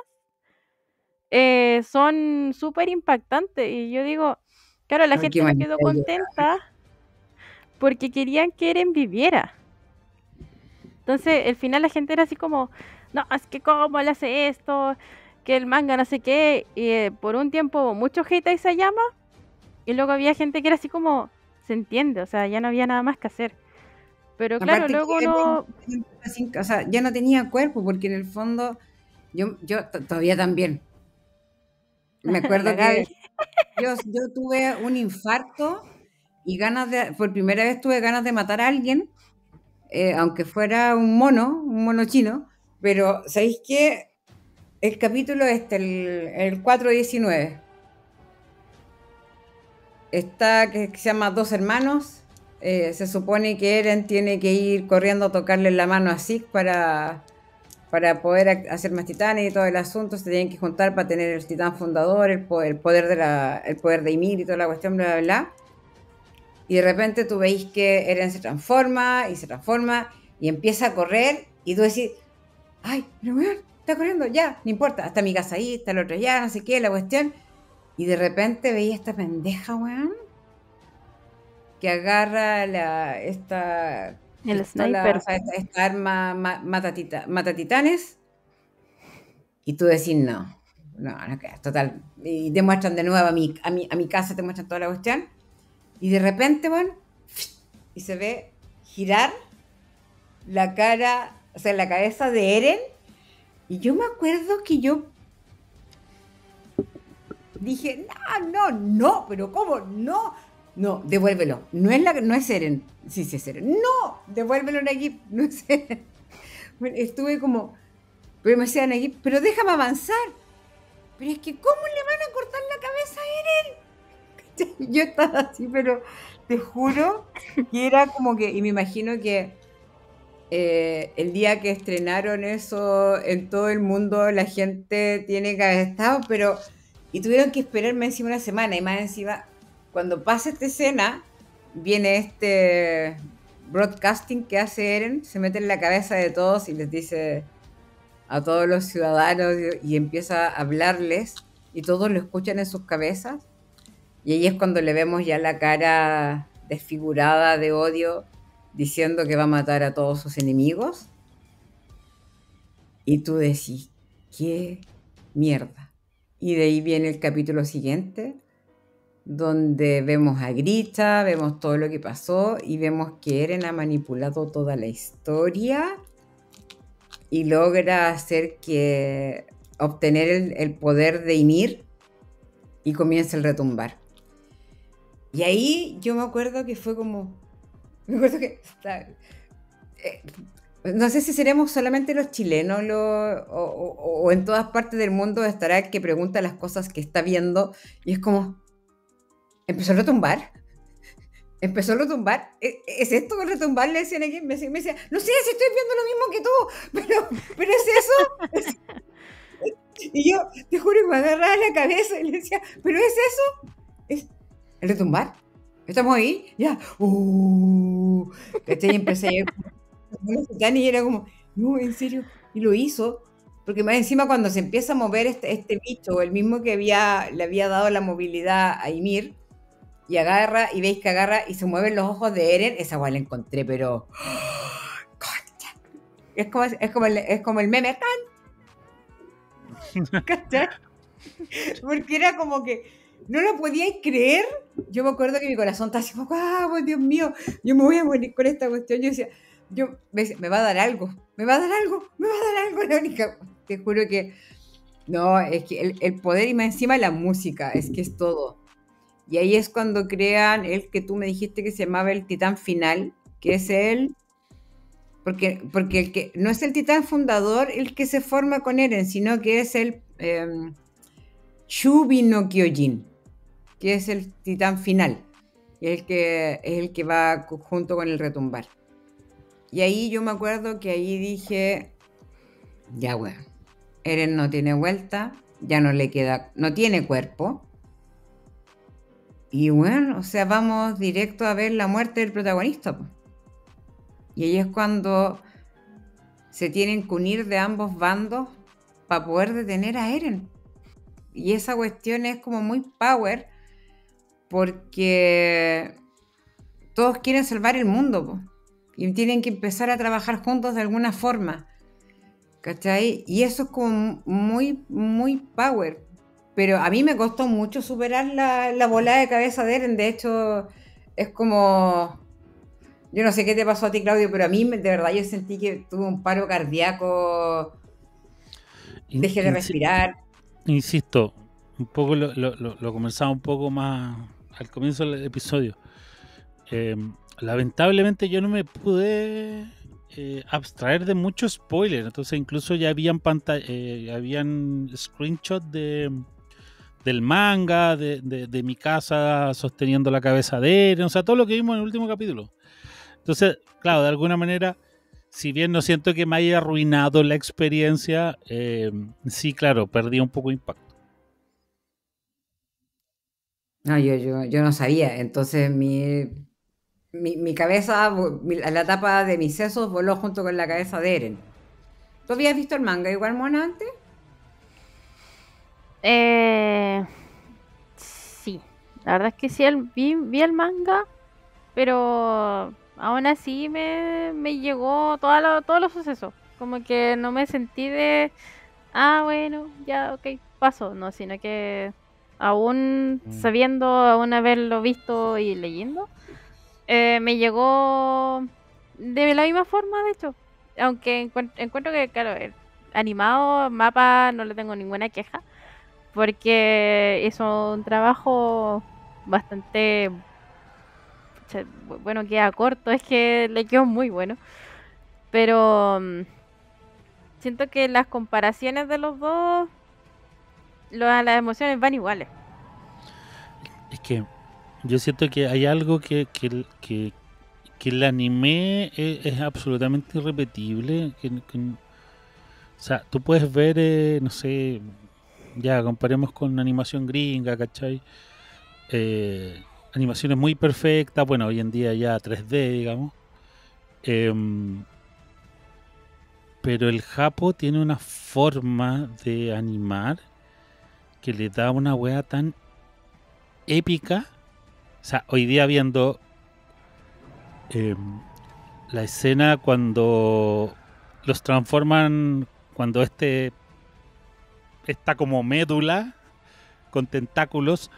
son súper impactantes. Y yo digo, claro, la Ay, gente qué no quedó manera de llorar. contenta porque querían que Eren viviera. Entonces, al final la gente era así como, no, es que cómo le hace esto, que el manga no sé qué. Y por un tiempo hubo mucho hate a Isayama, y luego había gente que era así como, se entiende, o sea, ya no había nada más que hacer. Pero claro, Aparte luego que uno... o sea, ya no tenía cuerpo, porque en el fondo Todavía también. Me acuerdo La Gaby. que yo tuve un infarto y por primera vez tuve ganas de matar a alguien, aunque fuera un mono chino, pero ¿sabéis qué? El capítulo el 419, está que se llama Dos Hermanos. Se supone que Eren tiene que ir corriendo a tocarle la mano a Zeke para poder hacer más titanes y todo el asunto. Se tienen que juntar para tener el titán fundador, el poder de Ymir y toda la cuestión, bla, bla, bla. Y de repente tú veis que Eren se transforma y empieza a correr y tú decís, ay, pero weón, está corriendo, ya, no importa, está mi casa ahí, está el otro allá, no sé qué, la cuestión. Y de repente veía esta pendeja, weón, que agarra esta El pistola, sniper. o sea, esta arma mata titanes, y tú decís, no, que total. Y te muestran de nuevo a mi casa, te muestran toda la cuestión, y de repente, bueno, y se ve girar la cara, o sea, la cabeza de Eren, y yo me acuerdo que yo dije, no, pero ¿cómo? No, devuélvelo. No es Eren. Sí, es Eren. No, devuélvelo, Nagib. No es Eren. Bueno, estuve como, pero me decía Nagib, pero déjame avanzar. Pero es que, ¿cómo le van a cortar la cabeza a Eren? Yo estaba así, pero te juro que era como que, y me imagino que el día que estrenaron eso en todo el mundo, la gente tiene que haber estado, pero, y tuvieron que esperarme encima una semana, y más encima, cuando pasa esta escena, viene este broadcasting que hace Eren, se mete en la cabeza de todos y les dice a todos los ciudadanos y empieza a hablarles, y todos lo escuchan en sus cabezas, y ahí es cuando le vemos ya la cara desfigurada de odio, diciendo que va a matar a todos sus enemigos. Y tú decís, qué mierda. Y de ahí viene el capítulo siguiente, donde vemos a Grisha, vemos todo lo que pasó y vemos que Eren ha manipulado toda la historia y logra hacer que obtener el poder de Ymir y comienza el retumbar. Y ahí yo me acuerdo que fue como... Me acuerdo que... no sé si seremos solamente los chilenos o en todas partes del mundo estará el que pregunta las cosas que está viendo y es como... ¿Empezó a retumbar? ¿Empezó a retumbar? ¿Es esto que retumbar? Le decían aquí. Me decía, no sé si estoy viendo lo mismo que tú, pero ¿es eso? Y yo, te juro que me agarraba la cabeza y le decía, ¿pero es eso? ¿Es el retumbar? ¿Estamos ahí? Ya. ¿Cachai? Y empecé a ir y era como, no, en serio. Y lo hizo, porque más encima cuando se empieza a mover este bicho, el mismo que le había dado la movilidad a Ymir, y agarra, y veis que agarra y se mueven los ojos de Eren, esa guay la encontré, pero... ¡Concha! Es como el meme, ¿cachai? Porque era como que no lo podíais creer. Yo me acuerdo que mi corazón estaba así, ¡ah, Dios mío! Yo me voy a morir con esta cuestión. Yo decía, me va a dar algo, la única. Te juro que no, es que el poder y más encima la música, es que es todo. Y ahí es cuando crean el que tú me dijiste que se llamaba el Titán Final, que es porque el que no es el Titán fundador el que se forma con Eren, sino que es el Shubi no Kyojin, que es el Titán Final, es el que va junto con el retumbar. Y ahí yo me acuerdo que ahí dije, ya bueno, Eren no tiene vuelta, ya no le queda, no tiene cuerpo. Y bueno, o sea, vamos directo a ver la muerte del protagonista. Y ahí es cuando se tienen que unir de ambos bandos para poder detener a Eren. Y esa cuestión es como muy power, porque todos quieren salvar el mundo, y tienen que empezar a trabajar juntos de alguna forma, ¿cachai? Y eso es como muy, muy power. Pero a mí me costó mucho superar la volada de cabeza de Eren. De hecho, es como... Yo no sé qué te pasó a ti, Claudio, pero a mí de verdad yo sentí que tuve un paro cardíaco. deje de respirar. Insisto, un poco lo conversaba un poco más al comienzo del episodio. Lamentablemente yo no me pude abstraer de muchos spoilers, entonces incluso ya habían habían screenshots del manga, de mi casa sosteniendo la cabeza de Eren, o sea, todo lo que vimos en el último capítulo. Entonces, claro, de alguna manera, si bien no siento que me haya arruinado la experiencia, sí, claro, perdí un poco de impacto. No, yo no sabía. Entonces mi cabeza, la tapa de mis sesos voló junto con la cabeza de Eren. ¿Tú habías visto el manga igual, Mona, antes? Sí, la verdad es que sí, vi el manga, pero aún así me llegó todos los sucesos. Como que no me sentí bueno, ya, ok, paso. No, sino que aún sabiendo, aún haberlo visto y leyendo, me llegó de la misma forma, de hecho. Aunque encuentro que, claro, el animado, mapa, no le tengo ninguna queja, porque hizo un trabajo bastante bueno, queda corto, es que le quedó muy bueno, pero siento que las comparaciones de los dos, las emociones van iguales. Es que yo siento que hay algo que el anime es absolutamente irrepetible. O sea, tú puedes ver, no sé, ya comparemos con animación gringa, ¿cachai? Animaciones muy perfectas, bueno, hoy en día ya 3D, digamos. Pero el Japo tiene una forma de animar que le da una wea tan épica. O sea, hoy día viendo la escena cuando los transforman, cuando está como médula con tentáculos,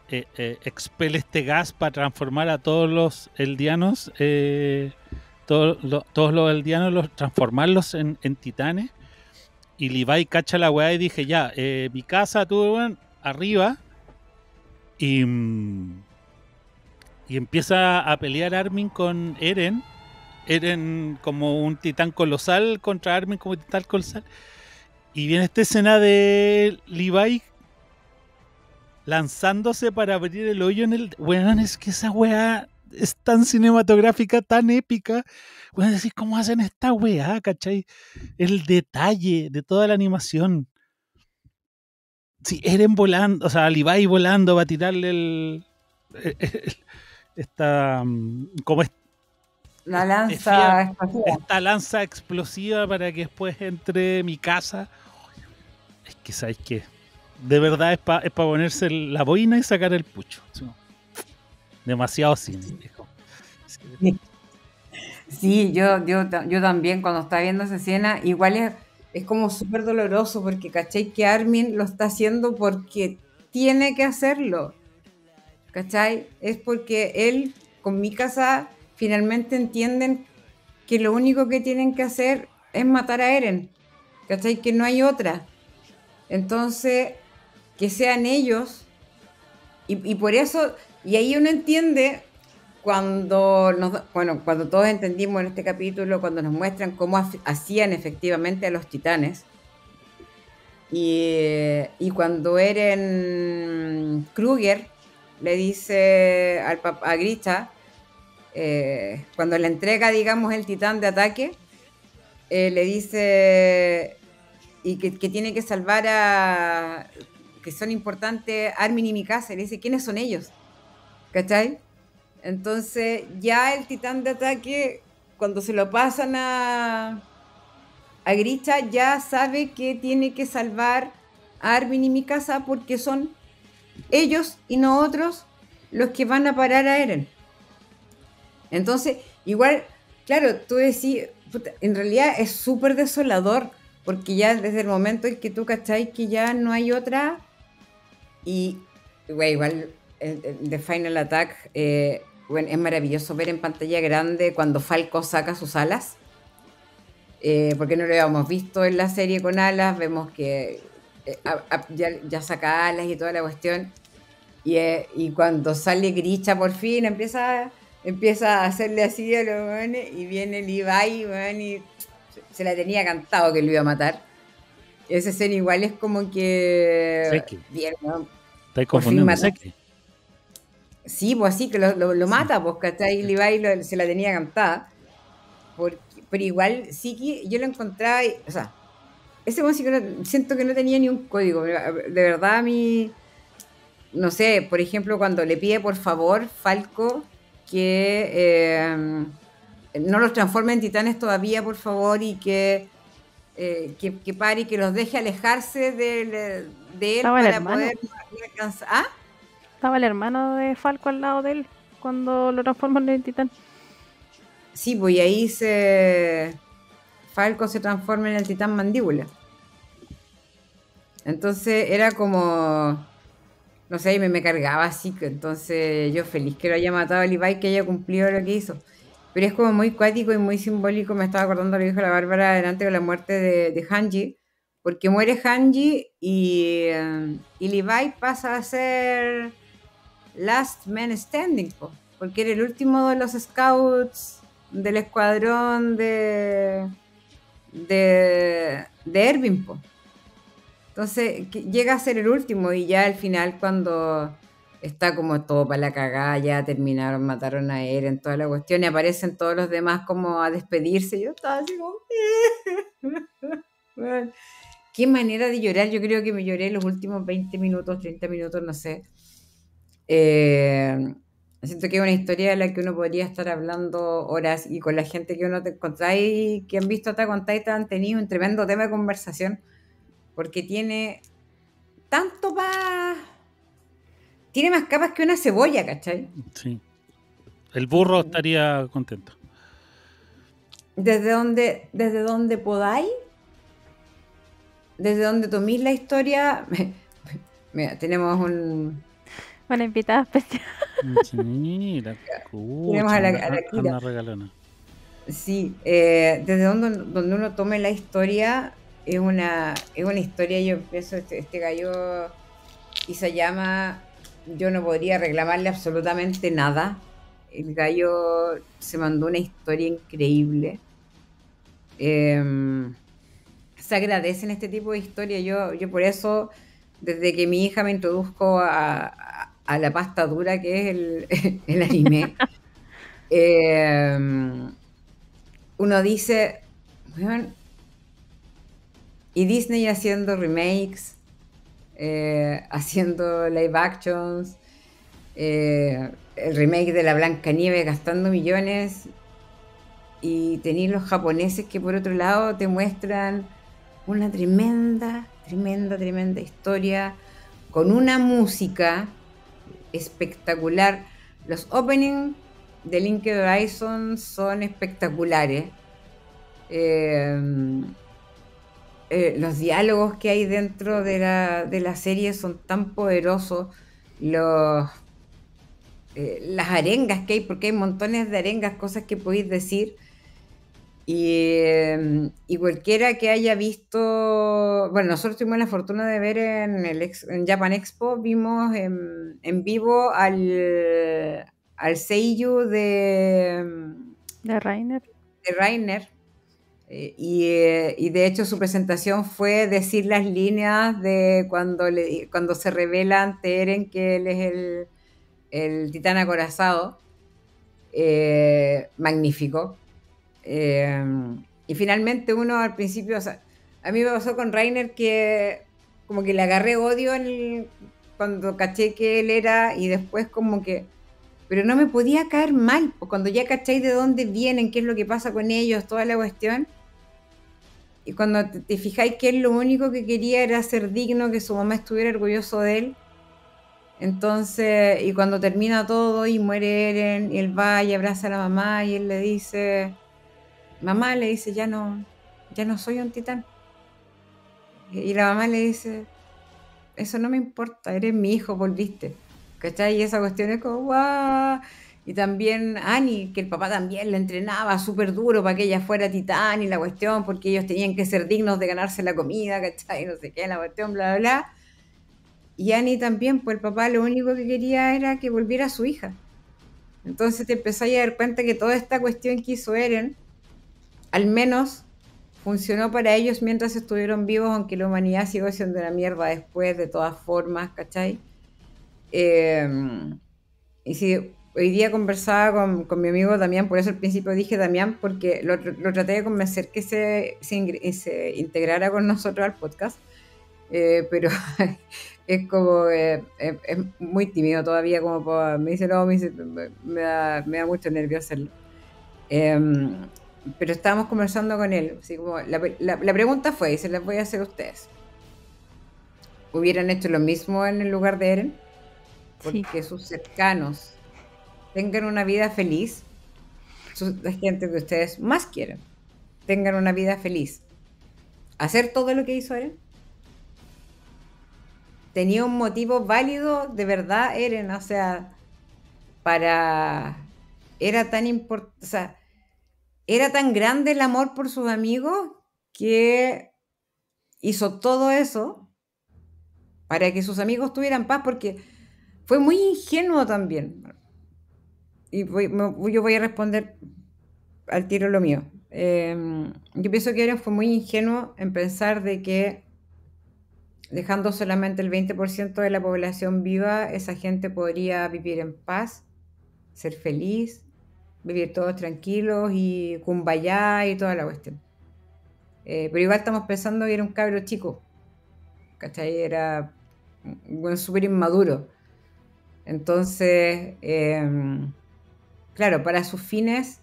expele este gas para transformar a todos los eldianos, todos los eldianos, transformarlos en titanes. Y Levi cacha la weá y dije, ya, mi casa, tú, weón, arriba. Y empieza a pelear Armin con Eren. Eren como un titán colosal contra Armin como un titán colosal. Y viene esta escena de Levi lanzándose para abrir el hoyo en el... Weón, es que esa weá es tan cinematográfica, tan épica. Voy a decir, ¿cómo hacen esta weá, cachai? El detalle de toda la animación. Sí, Eren volando, o sea, Levi volando va a tirarle esta... como La lanza explosiva. esta lanza explosiva para que después entre mi casa. Es que, ¿sabes qué? De verdad es para ponerse la boina y sacar el pucho. Demasiado cine, viejo. Sí, yo también cuando estaba viendo esa escena, igual es como súper doloroso porque ¿cachai? Que Armin lo está haciendo porque tiene que hacerlo. ¿Cachai? Es porque él con Mikasa finalmente entienden que lo único que tienen que hacer es matar a Eren. ¿Cachai? Que no hay otra. Entonces, que sean ellos. Y por eso, y ahí uno entiende cuando cuando todos entendimos en este capítulo, cuando nos muestran cómo hacían efectivamente a los titanes. Y cuando Eren Kruger le dice a Grisha, cuando le entrega, digamos, el titán de ataque, le dice y que tiene que salvar que son importantes Armin y Mikasa, y le dice, ¿quiénes son ellos? ¿Cachai? Entonces ya el titán de ataque, cuando se lo pasan a Grisha, ya sabe que tiene que salvar a Armin y Mikasa porque son ellos y no otros los que van a parar a Eren. Entonces, igual, claro, tú decís, puta, en realidad es súper desolador, porque ya desde el momento en que tú cachai que ya no hay otra, y igual The Final Attack, es maravilloso ver en pantalla grande cuando Falco saca sus alas. porque no lo habíamos visto en la serie con alas, vemos que ya saca alas y toda la cuestión, y cuando sale Grisha por fin empieza a hacerle así a los weones, y viene Levi, weón, y se la tenía cantado que lo iba a matar. Esa escena igual es como que Seki. bien, weón, Estáis por fin confundiendo mata. Seki. Sí, pues así que lo Sí. mata, pues, ¿cachai? Levi se la tenía cantada. Pero igual, Siki, yo lo encontraba, o sea, ese músico siento que no tenía ni un código. De verdad, a mí, no sé, por ejemplo, cuando le pide por favor Falco que no los transforme en titanes todavía, por favor, y que pare y que los deje alejarse de él Estaba el para hermano. poder alcanzar. ¿Ah? Estaba el hermano de Falco al lado de él cuando lo transforman en titán. Sí, pues y ahí Falco se transforma en el titán mandíbula. Entonces era como, no sé, me cargaba así, que entonces yo feliz que lo haya matado a Levi, que haya cumplido lo que hizo. Pero es como muy cuático y muy simbólico, me estaba acordando lo que dijo la Bárbara delante de la muerte de Hanji, porque muere Hanji y Levi pasa a ser Last Man Standing, porque era el último de los scouts del escuadrón de Erwin, po. Entonces llega a ser el último y ya al final cuando está como todo para la cagada, ya terminaron, mataron a Eren, toda la cuestión y aparecen todos los demás como a despedirse. Yo estaba así como... Bueno, qué manera de llorar, yo creo que me lloré los últimos 20 minutos, 30 minutos, no sé. Siento que es una historia de la que uno podría estar hablando horas y con la gente que uno te encontráis, que han visto Attack on Titan, han tenido un tremendo tema de conversación porque tiene tanto para... Tiene más capas que una cebolla, ¿cachai? Sí. El burro estaría contento. Desde donde podáis, desde donde toméis la historia... Mira, tenemos Una invitada especial. Sí, la tenemos escucha, a la Kira. una regalona. Sí, desde donde uno tome la historia, es una historia, yo pienso, este gallo Isayama, yo no podría reclamarle absolutamente nada. El gallo se mandó una historia increíble. Se agradecen este tipo de historias. Yo por eso, desde que mi hija me introdujo a la pasta dura que es el anime, uno dice, bueno, y Disney haciendo remakes, haciendo live actions, el remake de la Blancanieves gastando millones, y tenéis los japoneses que por otro lado te muestran una tremenda, tremenda, tremenda historia con una música espectacular. Los openings de Linked Horizon son espectaculares. Los diálogos que hay dentro de la serie son tan poderosos. Las arengas que hay, porque hay montones de arengas, cosas que podéis decir. Y cualquiera que haya visto, bueno, nosotros tuvimos la fortuna de ver en Japan Expo, vimos en vivo al seiyuu De Rainer. de Rainer, y de hecho su presentación fue decir las líneas de cuando se revela ante Eren que él es el titán acorazado. Magnífico. Y finalmente uno al principio, o sea, a mí me pasó con Rainer que como que le agarré odio cuando caché que él era, y después como que, pero no me podía caer mal, pues cuando ya caché de dónde vienen, qué es lo que pasa con ellos, toda la cuestión, y cuando te fijáis que él lo único que quería era ser digno, que su mamá estuviera orgulloso de él. Entonces, y cuando termina todo y muere Eren, y él va y abraza a la mamá y él le dice, mamá, le dice, ya no soy un titán. Y la mamá le dice, eso no me importa, eres mi hijo, volviste. ¿Cachai? Y esa cuestión es como, ¡guau! Y también Annie, que el papá también la entrenaba súper duro para que ella fuera titán y la cuestión, porque ellos tenían que ser dignos de ganarse la comida, ¿cachai? No sé qué, la cuestión, bla, bla, bla. Y Annie también, pues el papá lo único que quería era que volviera su hija. Entonces te empezáis a dar cuenta que toda esta cuestión que hizo Eren, al menos funcionó para ellos mientras estuvieron vivos, aunque la humanidad siguió siendo una mierda después, de todas formas, ¿cachai? Eh, y si hoy día conversaba con mi amigo Damián, por eso al principio dije Damián, porque lo traté de convencer que se integrara con nosotros al podcast, pero es como, es muy tímido todavía, como me dice, no, me da mucho nervio hacerlo. Pero estábamos conversando con él, así como, la pregunta fue, y se la voy a hacer a ustedes. ¿Hubieran hecho lo mismo en el lugar de Eren? Sí. Porque sus cercanos tengan una vida feliz, la gente que ustedes más quieren, tengan una vida feliz. ¿Hacer todo lo que hizo Eren? ¿Tenía un motivo válido de verdad Eren? O sea, para... Era tan importante, o sea, era tan grande el amor por sus amigos que hizo todo eso para que sus amigos tuvieran paz, porque fue muy ingenuo también. Y yo voy a responder al tiro lo mío. Yo pienso que Eren fue muy ingenuo en pensar de que dejando solamente el 20% de la población viva, esa gente podría vivir en paz, ser feliz, vivir todos tranquilos y kumbaya y toda la cuestión. Pero igual estamos pensando que era un cabro chico, ¿cachai? Era un súper inmaduro. Entonces, claro, para sus fines,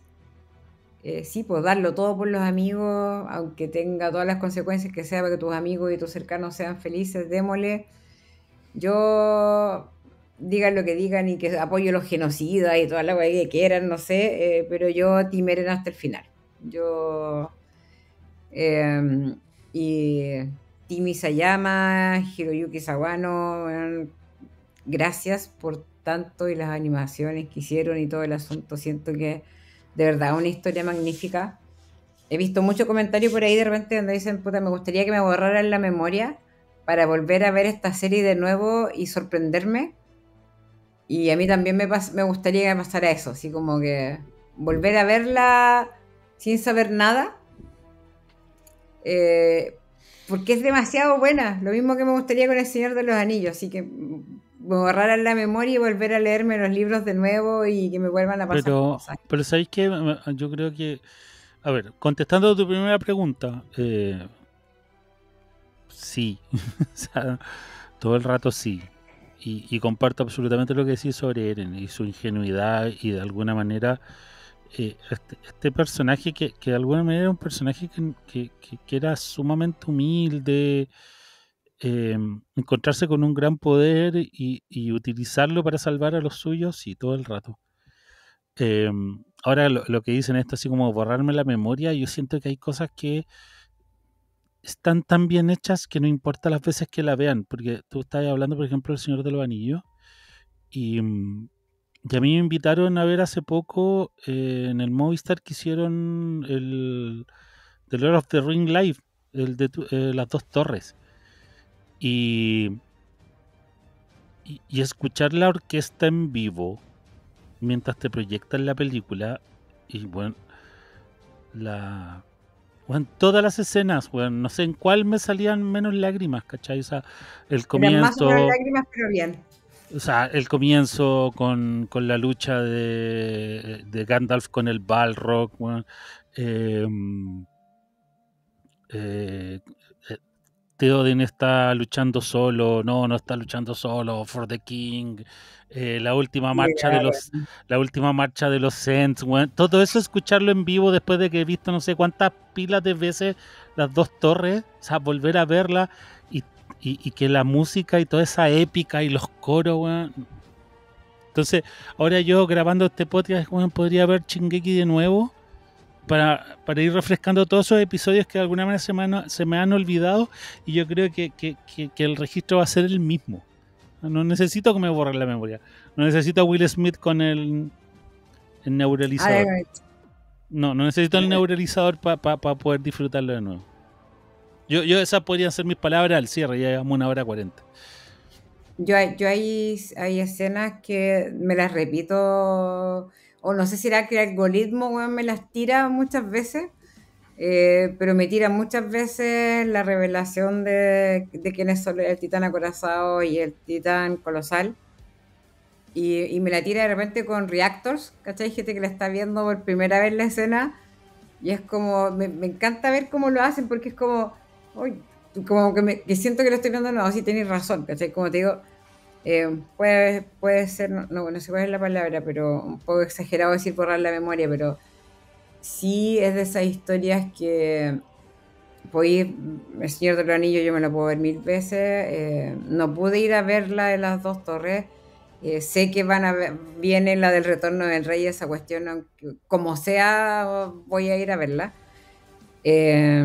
sí, pues darlo todo por los amigos, aunque tenga todas las consecuencias que sea para que tus amigos y tus cercanos sean felices, démosle. Yo, digan lo que digan y que apoyo los genocidas y toda la cosa que quieran, no sé, pero yo Team Eren hasta el final. Yo, y Team Isayama, Hiroyuki Sawano, gracias por tanto y las animaciones que hicieron y todo el asunto. Siento que de verdad una historia magnífica. He visto muchos comentarios por ahí de repente donde dicen, puta, me gustaría que me borraran la memoria para volver a ver esta serie de nuevo y sorprenderme. Y a mí también me gustaría que me pasara eso, así como que volver a verla sin saber nada, porque es demasiado buena. Lo mismo que me gustaría con El Señor de los Anillos, así que me borraran la memoria y volver a leerme los libros de nuevo y que me vuelvan a pasar cosas. Pero ¿sabéis qué? Yo creo que, a ver, contestando tu primera pregunta, sí, o sea, todo el rato sí. Y comparto absolutamente lo que decís sobre Eren y su ingenuidad y de alguna manera este personaje que de alguna manera era un personaje que era sumamente humilde, encontrarse con un gran poder y utilizarlo para salvar a los suyos y todo el rato. Ahora lo que dicen esto así como borrarme la memoria, yo siento que hay cosas que están tan bien hechas que no importa las veces que la vean, porque tú estás hablando, por ejemplo, del Señor de los Anillos, y a mí me invitaron a ver hace poco en el Movistar que hicieron el The Lord of the Ring Live, el de las dos torres, y escuchar la orquesta en vivo mientras te proyectan la película, y bueno, todas las escenas, no sé en cuál me salían menos lágrimas, ¿cachai? O sea, el Eran más o menos comienzo, lágrimas, pero bien. o sea, el comienzo con la lucha de Gandalf con el Balrog, Theoden está luchando solo, no está luchando solo, for the king, la última marcha de los Saints, todo eso escucharlo en vivo después de que he visto no sé cuántas pilas de veces las dos torres, o sea, volver a verla y que la música y toda esa épica y los coros, weón. Entonces, ahora yo grabando este podcast, weón, podría ver Shingeki de nuevo para ir refrescando todos esos episodios que de alguna manera se me han olvidado, y yo creo que el registro va a ser el mismo. No necesito que me borren la memoria. No necesito a Will Smith con el el Ah, neuralizador. de- No necesito el neuralizador para poder disfrutarlo de nuevo. Yo esas podrían ser mis palabras al cierre, ya llevamos 1 hora 40. yo hay escenas que me las repito, o no sé si era que el algoritmo, weón, me las tira muchas veces, pero me tira muchas veces la revelación de quiénes son el titán acorazado y el titán colosal. Y me la tira de repente con reactors, ¿cachai? Gente que la está viendo por primera vez la escena. Y es como, me encanta ver cómo lo hacen porque es como, uy, como que siento que lo estoy viendo, no, sí tenéis razón, ¿cachai? Como te digo, puede ser, no sé cuál es la palabra, pero un poco exagerado decir borrar la memoria, pero sí es de esas historias que podéis, El Señor de los Anillos yo me la puedo ver 1000 veces, no pude ir a ver la de las dos torres, sé que viene la del Retorno del Rey, esa cuestión, como sea, voy a ir a verla. Eh,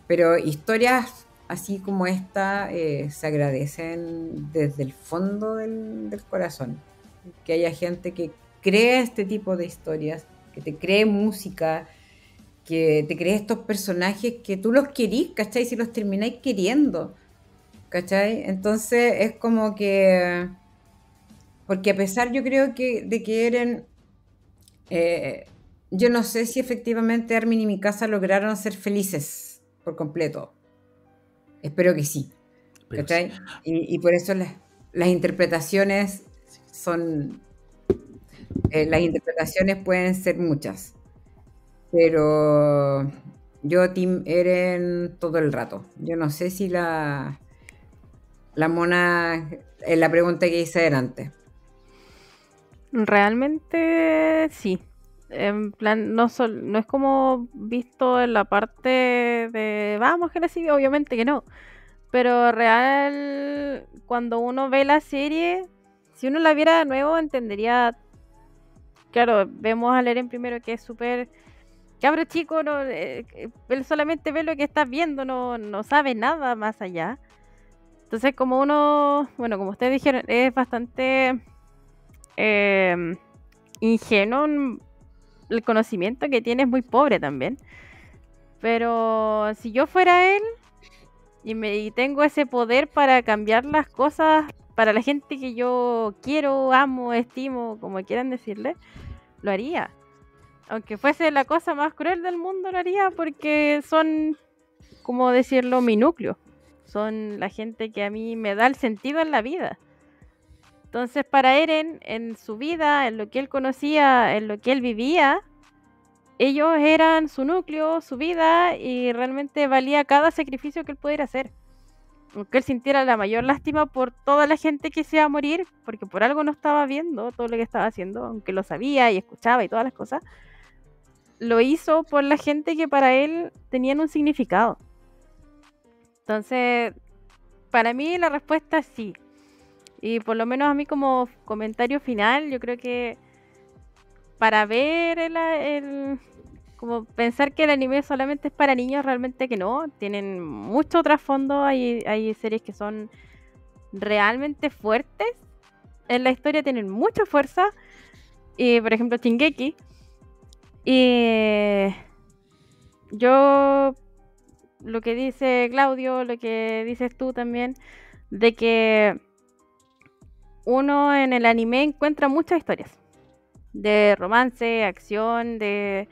pero historias así como esta se agradecen desde el fondo del corazón. Que haya gente que cree este tipo de historias, que te cree música, que te cree estos personajes que tú los querís, ¿cachai? Si los termináis queriendo, ¿cachai? Entonces es como que, porque a pesar yo creo que de que Eren, eh, yo no sé si efectivamente Armin y Mikasa lograron ser felices por completo. Espero que sí, Pero sí. ¿cachai? Y por eso las interpretaciones son, las interpretaciones pueden ser muchas, pero yo Team Eren todo el rato. Yo no sé si la mona, es la pregunta que hice antes. Realmente sí. En plan, no es como visto en la parte de vamos, genocidio, obviamente que no. Pero real, cuando uno ve la serie, si uno la viera de nuevo, entendería. Claro, vemos a Eren primero que es súper cabro chico, no, él solamente ve lo que está viendo, no sabe nada más allá. Entonces, como uno, bueno, como ustedes dijeron, es bastante eh, ingenuo, el conocimiento que tiene es muy pobre también. Pero si yo fuera él y tengo ese poder para cambiar las cosas para la gente que yo quiero, amo, estimo, como quieran decirle, lo haría. Aunque fuese la cosa más cruel del mundo, lo haría porque son, como decirlo, mi núcleo. Son la gente que a mí me da el sentido en la vida. Entonces, para Eren, en su vida, en lo que él conocía, en lo que él vivía, ellos eran su núcleo, su vida, y realmente valía cada sacrificio que él pudiera hacer. Aunque él sintiera la mayor lástima por toda la gente que se iba a morir, porque por algo no estaba viendo todo lo que estaba haciendo, aunque lo sabía y escuchaba y todas las cosas, lo hizo por la gente que para él tenían un significado. Entonces, para mí la respuesta es sí. Y por lo menos a mí como comentario final, yo creo que para ver como pensar que el anime solamente es para niños, realmente que no. Tienen mucho trasfondo, hay series que son realmente fuertes. En la historia tienen mucha fuerza. Y por ejemplo, Shingeki. Y yo, lo que dice Claudio, lo que dices tú también, de que uno en el anime encuentra muchas historias de romance, acción, de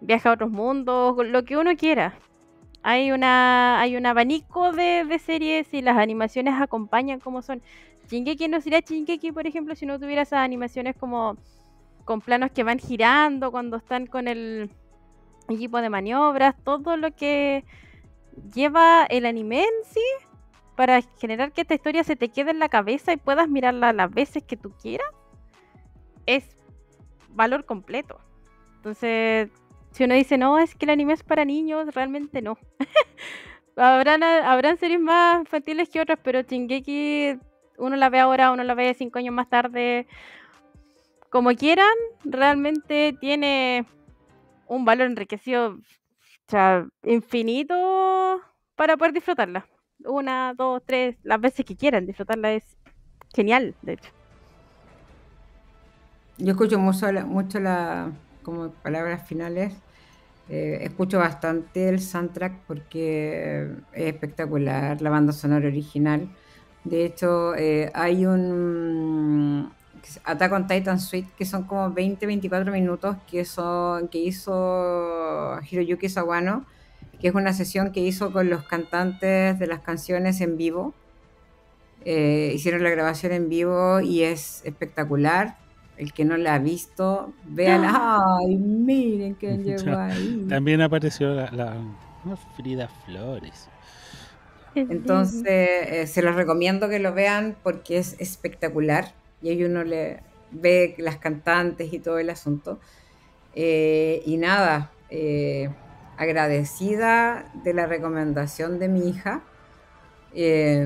viaje a otros mundos, lo que uno quiera. Hay un abanico de series y las animaciones acompañan como son. Shingeki no sería Shingeki, por ejemplo, si no tuviera esas animaciones como con planos que van girando cuando están con el equipo de maniobras, todo lo que lleva el anime en sí para generar que esta historia se te quede en la cabeza y puedas mirarla las veces que tú quieras, es valor completo. Entonces, si uno dice, no, es que el anime es para niños, realmente no. Habrán series más infantiles que otras, pero Shingeki, uno la ve ahora, uno la ve 5 años más tarde, como quieran, realmente tiene un valor enriquecido, o sea, infinito para poder disfrutarla. 1, 2, 3, las veces que quieran disfrutarla es genial, de hecho. Yo escucho mucho como palabras finales. Escucho bastante el soundtrack porque es espectacular, la banda sonora original. De hecho, hay un Attack on Titan Suite que son como 24 minutos que hizo Hiroyuki Sawano, que es una sesión que hizo con los cantantes de las canciones en vivo. Hicieron la grabación en vivo y es espectacular. El que no la ha visto, véala. ¡Ay, miren quién llegó ahí! También apareció no, Frida Flores. Entonces, se los recomiendo que lo vean porque es espectacular y ahí uno le ve las cantantes y todo el asunto. Y nada, agradecida de la recomendación de mi hija. Eh,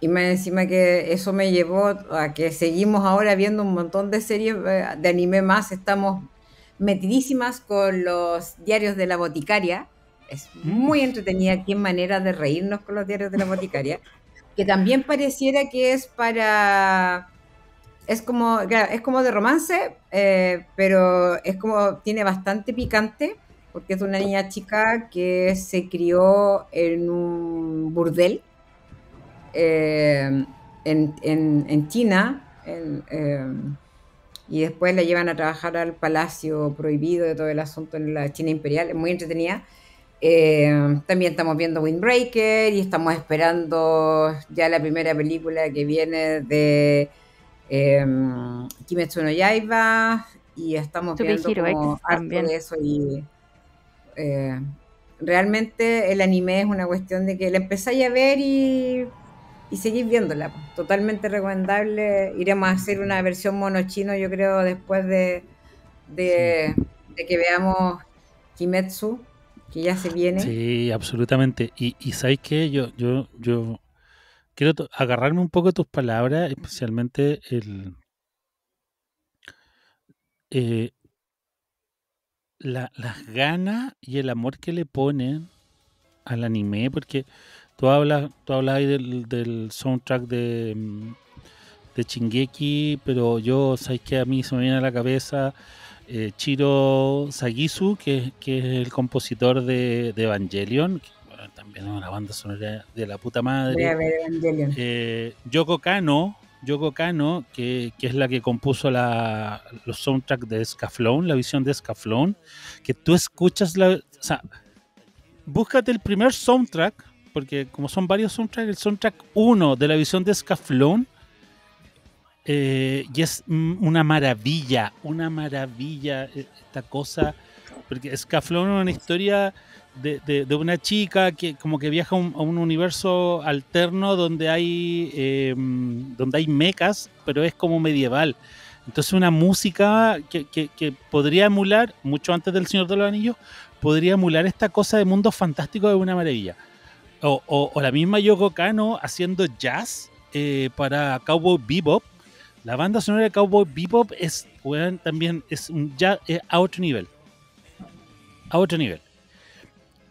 y más encima que eso me llevó a que seguimos ahora viendo un montón de series de anime más. Estamos metidísimas con los diarios de la boticaria. Es muy entretenida, qué manera de reírnos con los diarios de la boticaria. Que también pareciera que es para... claro, es como de romance, pero es como, tiene bastante picante, porque es de una niña chica que se crió en un burdel en China, y después la llevan a trabajar al Palacio Prohibido de todo el asunto en la China Imperial. Es muy entretenida. También estamos viendo Windbreaker y estamos esperando ya la primera película que viene de Kimetsu no Yaiba, y estamos viendo Tsubihiro como X harto también. de eso. Y realmente el anime es una cuestión de que la empezáis a ver y seguís viéndola. Totalmente recomendable. Iremos a hacer una versión mono chino, yo creo, después Sí. de que veamos Kimetsu, que ya se viene. Sí, absolutamente. Y ¿sabes qué? Yo quiero agarrarme un poco de tus palabras, especialmente eh, las ganas y el amor que le ponen al anime, porque tú hablas ahí del soundtrack de Shingeki, pero yo, ¿sabes qué? A mí se me viene a la cabeza Chiro Sagisu, que es el compositor de Evangelion, que bueno, también es una banda sonora de la puta Voy madre. a ver Evangelion. Yoko Kano, que es la que compuso los soundtracks de Scaflón, la visión de Scaflón, que tú escuchas o sea, búscate el primer soundtrack, porque como son varios soundtracks, el soundtrack 1 de la visión de Scaflón, y es una maravilla esta cosa, porque Scaflón es una historia de una chica que como que viaja a un universo alterno donde hay mechas, pero es como medieval. Entonces una música que podría emular, mucho antes del Señor de los Anillos, podría emular esta cosa de mundos fantásticos de una maravilla. O la misma Yoko Kano haciendo jazz para Cowboy Bebop. La banda sonora de Cowboy Bebop también es un jazz a otro nivel. A otro nivel.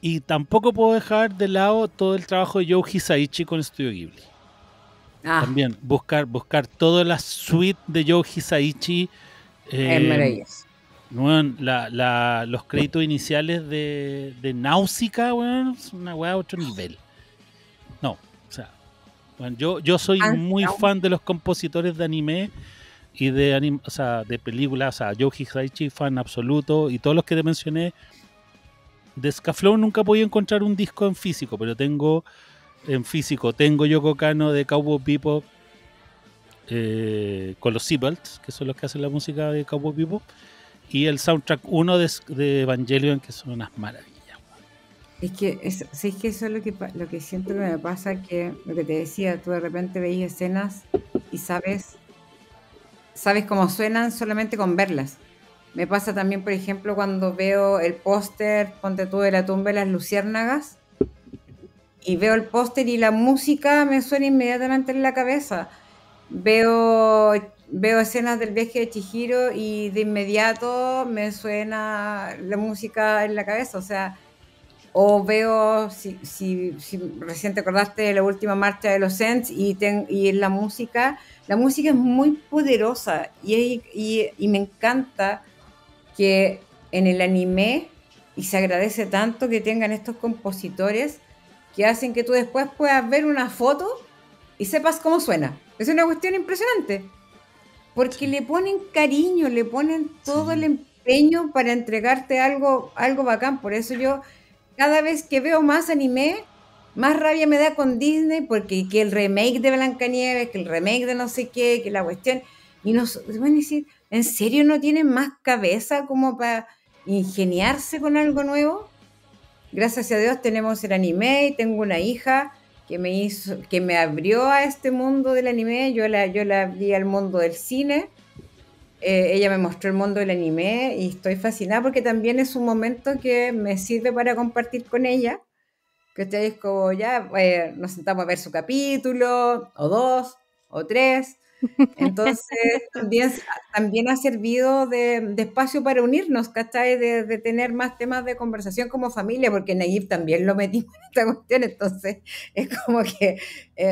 Y tampoco puedo dejar de lado todo el trabajo de Joe Hisaishi con Studio Ghibli. También buscar toda la suite de Joe Hisaishi. Es maravilloso. Bueno, los créditos iniciales de Náusica, bueno, es una weá a otro nivel. No, o sea, bueno, yo soy muy fan de los compositores de anime y de películas, o sea, Joe Hisaishi, fan absoluto, y todos los que te mencioné. De Scaflón nunca he podido encontrar un disco en físico, pero tengo Yoko Kano de Cowboy Bebop con los Seabirds, que son los que hacen la música de Cowboy Bebop, y el soundtrack 1 de Evangelion, que son unas maravillas. Es que eso es lo que siento que me pasa, que lo que te decía, tú de repente veis escenas y sabes cómo suenan solamente con verlas. Me pasa también, por ejemplo, cuando veo el póster, ponte tú, de La tumba de las luciérnagas, y veo el póster y la música me suena inmediatamente en la cabeza. Veo escenas del viaje de Chihiro y de inmediato me suena la música en la cabeza. O sea, O veo, si recién te acordaste de la última marcha de los Ents y la música es muy poderosa y me encanta que en el anime, y se agradece tanto que tengan estos compositores que hacen que tú después puedas ver una foto y sepas cómo suena. Es una cuestión impresionante, porque le ponen cariño, le ponen todo el empeño para entregarte algo bacán. Por eso yo, cada vez que veo más anime, más rabia me da con Disney, porque que el remake de Blancanieves, que el remake de no sé qué, que la cuestión, y nos van a decir, ¿en serio no tienen más cabeza como para ingeniarse con algo nuevo? Gracias a Dios tenemos el anime y tengo una hija que me abrió a este mundo del anime. Yo la abrí al mundo del cine. Ella me mostró el mundo del anime y estoy fascinada porque también es un momento que me sirve para compartir con ella. Que ustedes como ya nos sentamos a ver su capítulo, o 2, o 3. Entonces también ha servido de espacio para unirnos, ¿cachai? De tener más temas de conversación como familia, porque Nayib también lo metimos en esta cuestión, entonces es como que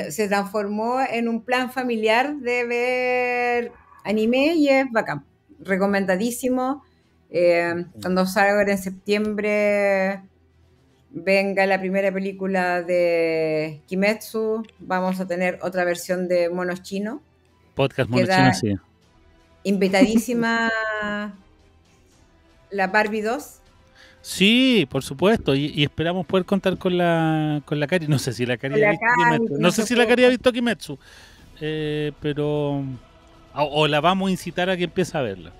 se transformó en un plan familiar de ver anime y es bacán, recomendadísimo. Cuando salga ahora en septiembre venga la primera película de Kimetsu, vamos a tener otra versión de Monos Chinos. Podcast Monos Chinos, sí. Invitadísima la Barbie 2. Sí, por supuesto, y esperamos poder contar con la Cari. No sé si la Cari ha visto Kimetsu. No sé si la Cari ha visto Kimetsu, pero o la vamos a incitar a que empiece a verla.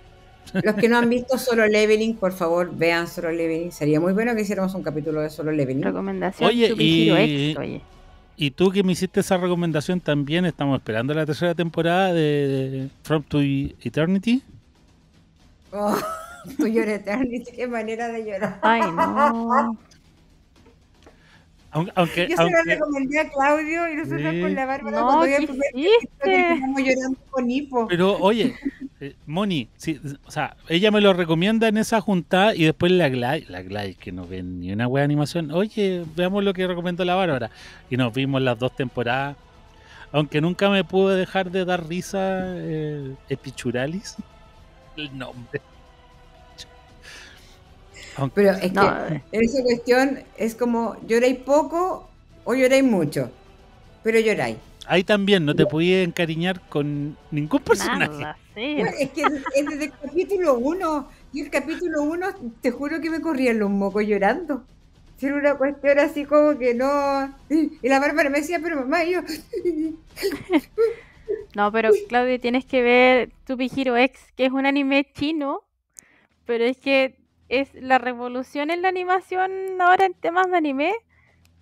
Los que no han visto Solo Leveling, por favor, vean Solo Leveling. Sería muy bueno que hiciéramos un capítulo de Solo Leveling. Recomendación. Oye, y tú que me hiciste esa recomendación también, estamos esperando la tercera temporada de From to Eternity. Oh, To Your Eternity, qué manera de llorar. Ay, no. Aunque, yo se lo recomendé a Claudio y nosotros con la Bárbara no, estamos llorando con hipo. Pero oye, Moni, sí, o sea, ella me lo recomienda en esa juntada y después la Glide, que no ven ni una wea de animación. Oye, veamos lo que recomendó la Bárbara. Y nos vimos las 2 temporadas. Aunque nunca me pude dejar de dar risa Epichuralis. El nombre. Pero es que esa cuestión es como lloráis poco o lloráis mucho, pero lloráis. Ahí también no te podías encariñar con ningún personaje. Nada, sí. Es que es desde el capítulo 1. Y el capítulo 1, te juro que me corrían los mocos llorando. Era una cuestión así como que no. Y la Bárbara me decía, pero mamá, y yo. No, pero Claudia, tienes que ver To Be Hero X, que es un anime chino, pero es que es la revolución en la animación ahora en temas de anime,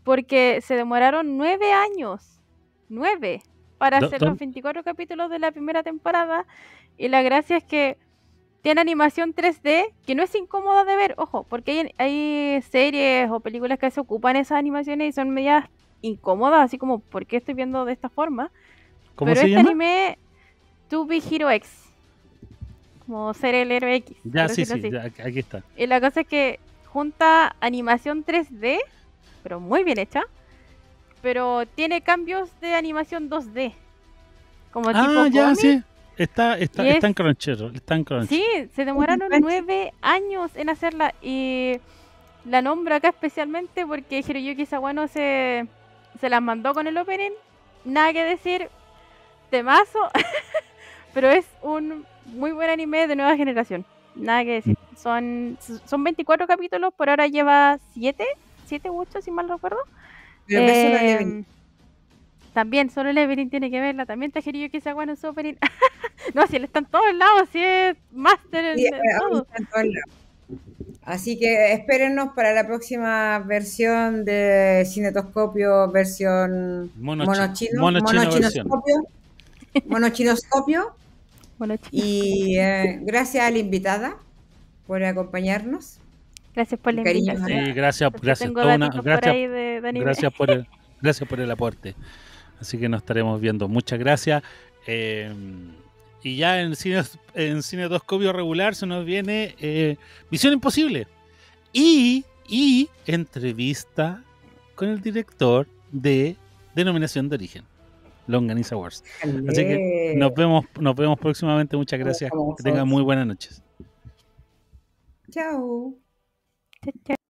porque se demoraron 9 años. 9 para hacer los 24 capítulos de la primera temporada, y la gracia es que tiene animación 3D que no es incómoda de ver, ojo, porque hay series o películas que se ocupan esas animaciones y son medias incómodas, así como, ¿por qué estoy viendo de esta forma? ¿Cómo pero se llama? Anime, To Be Hero X, como ser el héroe X. Ya, sí, ya, aquí está. Y la cosa es que junta animación 3D, pero muy bien hecha, pero tiene cambios de animación 2D. Como tipo ya, cómic. sí. Está en Crunchyroll. Sí, se demoraron 9 años en hacerla. Y la nombro acá especialmente porque Hiroyuki Sawano se las mandó con el opening. Nada que decir, temazo. Pero es un muy buen anime de nueva generación. Nada que decir. Son 24 capítulos, por ahora lleva 7 u 8, si mal recuerdo. También Solo Leveling tiene que verla. También está Hiroyuki Sawano en su opening. No, si él está en todos lados, si es máster en todo. Así que espérennos para la próxima versión de Cinetoscopio, versión Monochinoscopio. Y gracias a la invitada por acompañarnos. Gracias por la invitación. Sí, gracias por el aporte. Así que nos estaremos viendo. Muchas gracias. Y ya en Cinetoscopio regular se nos viene Misión Imposible. Y y entrevista con el director de Denominación de Origen, Longaniza Wars. Así que nos vemos próximamente. Muchas gracias. Que tengan muy buenas noches. Chao. Chao, chao.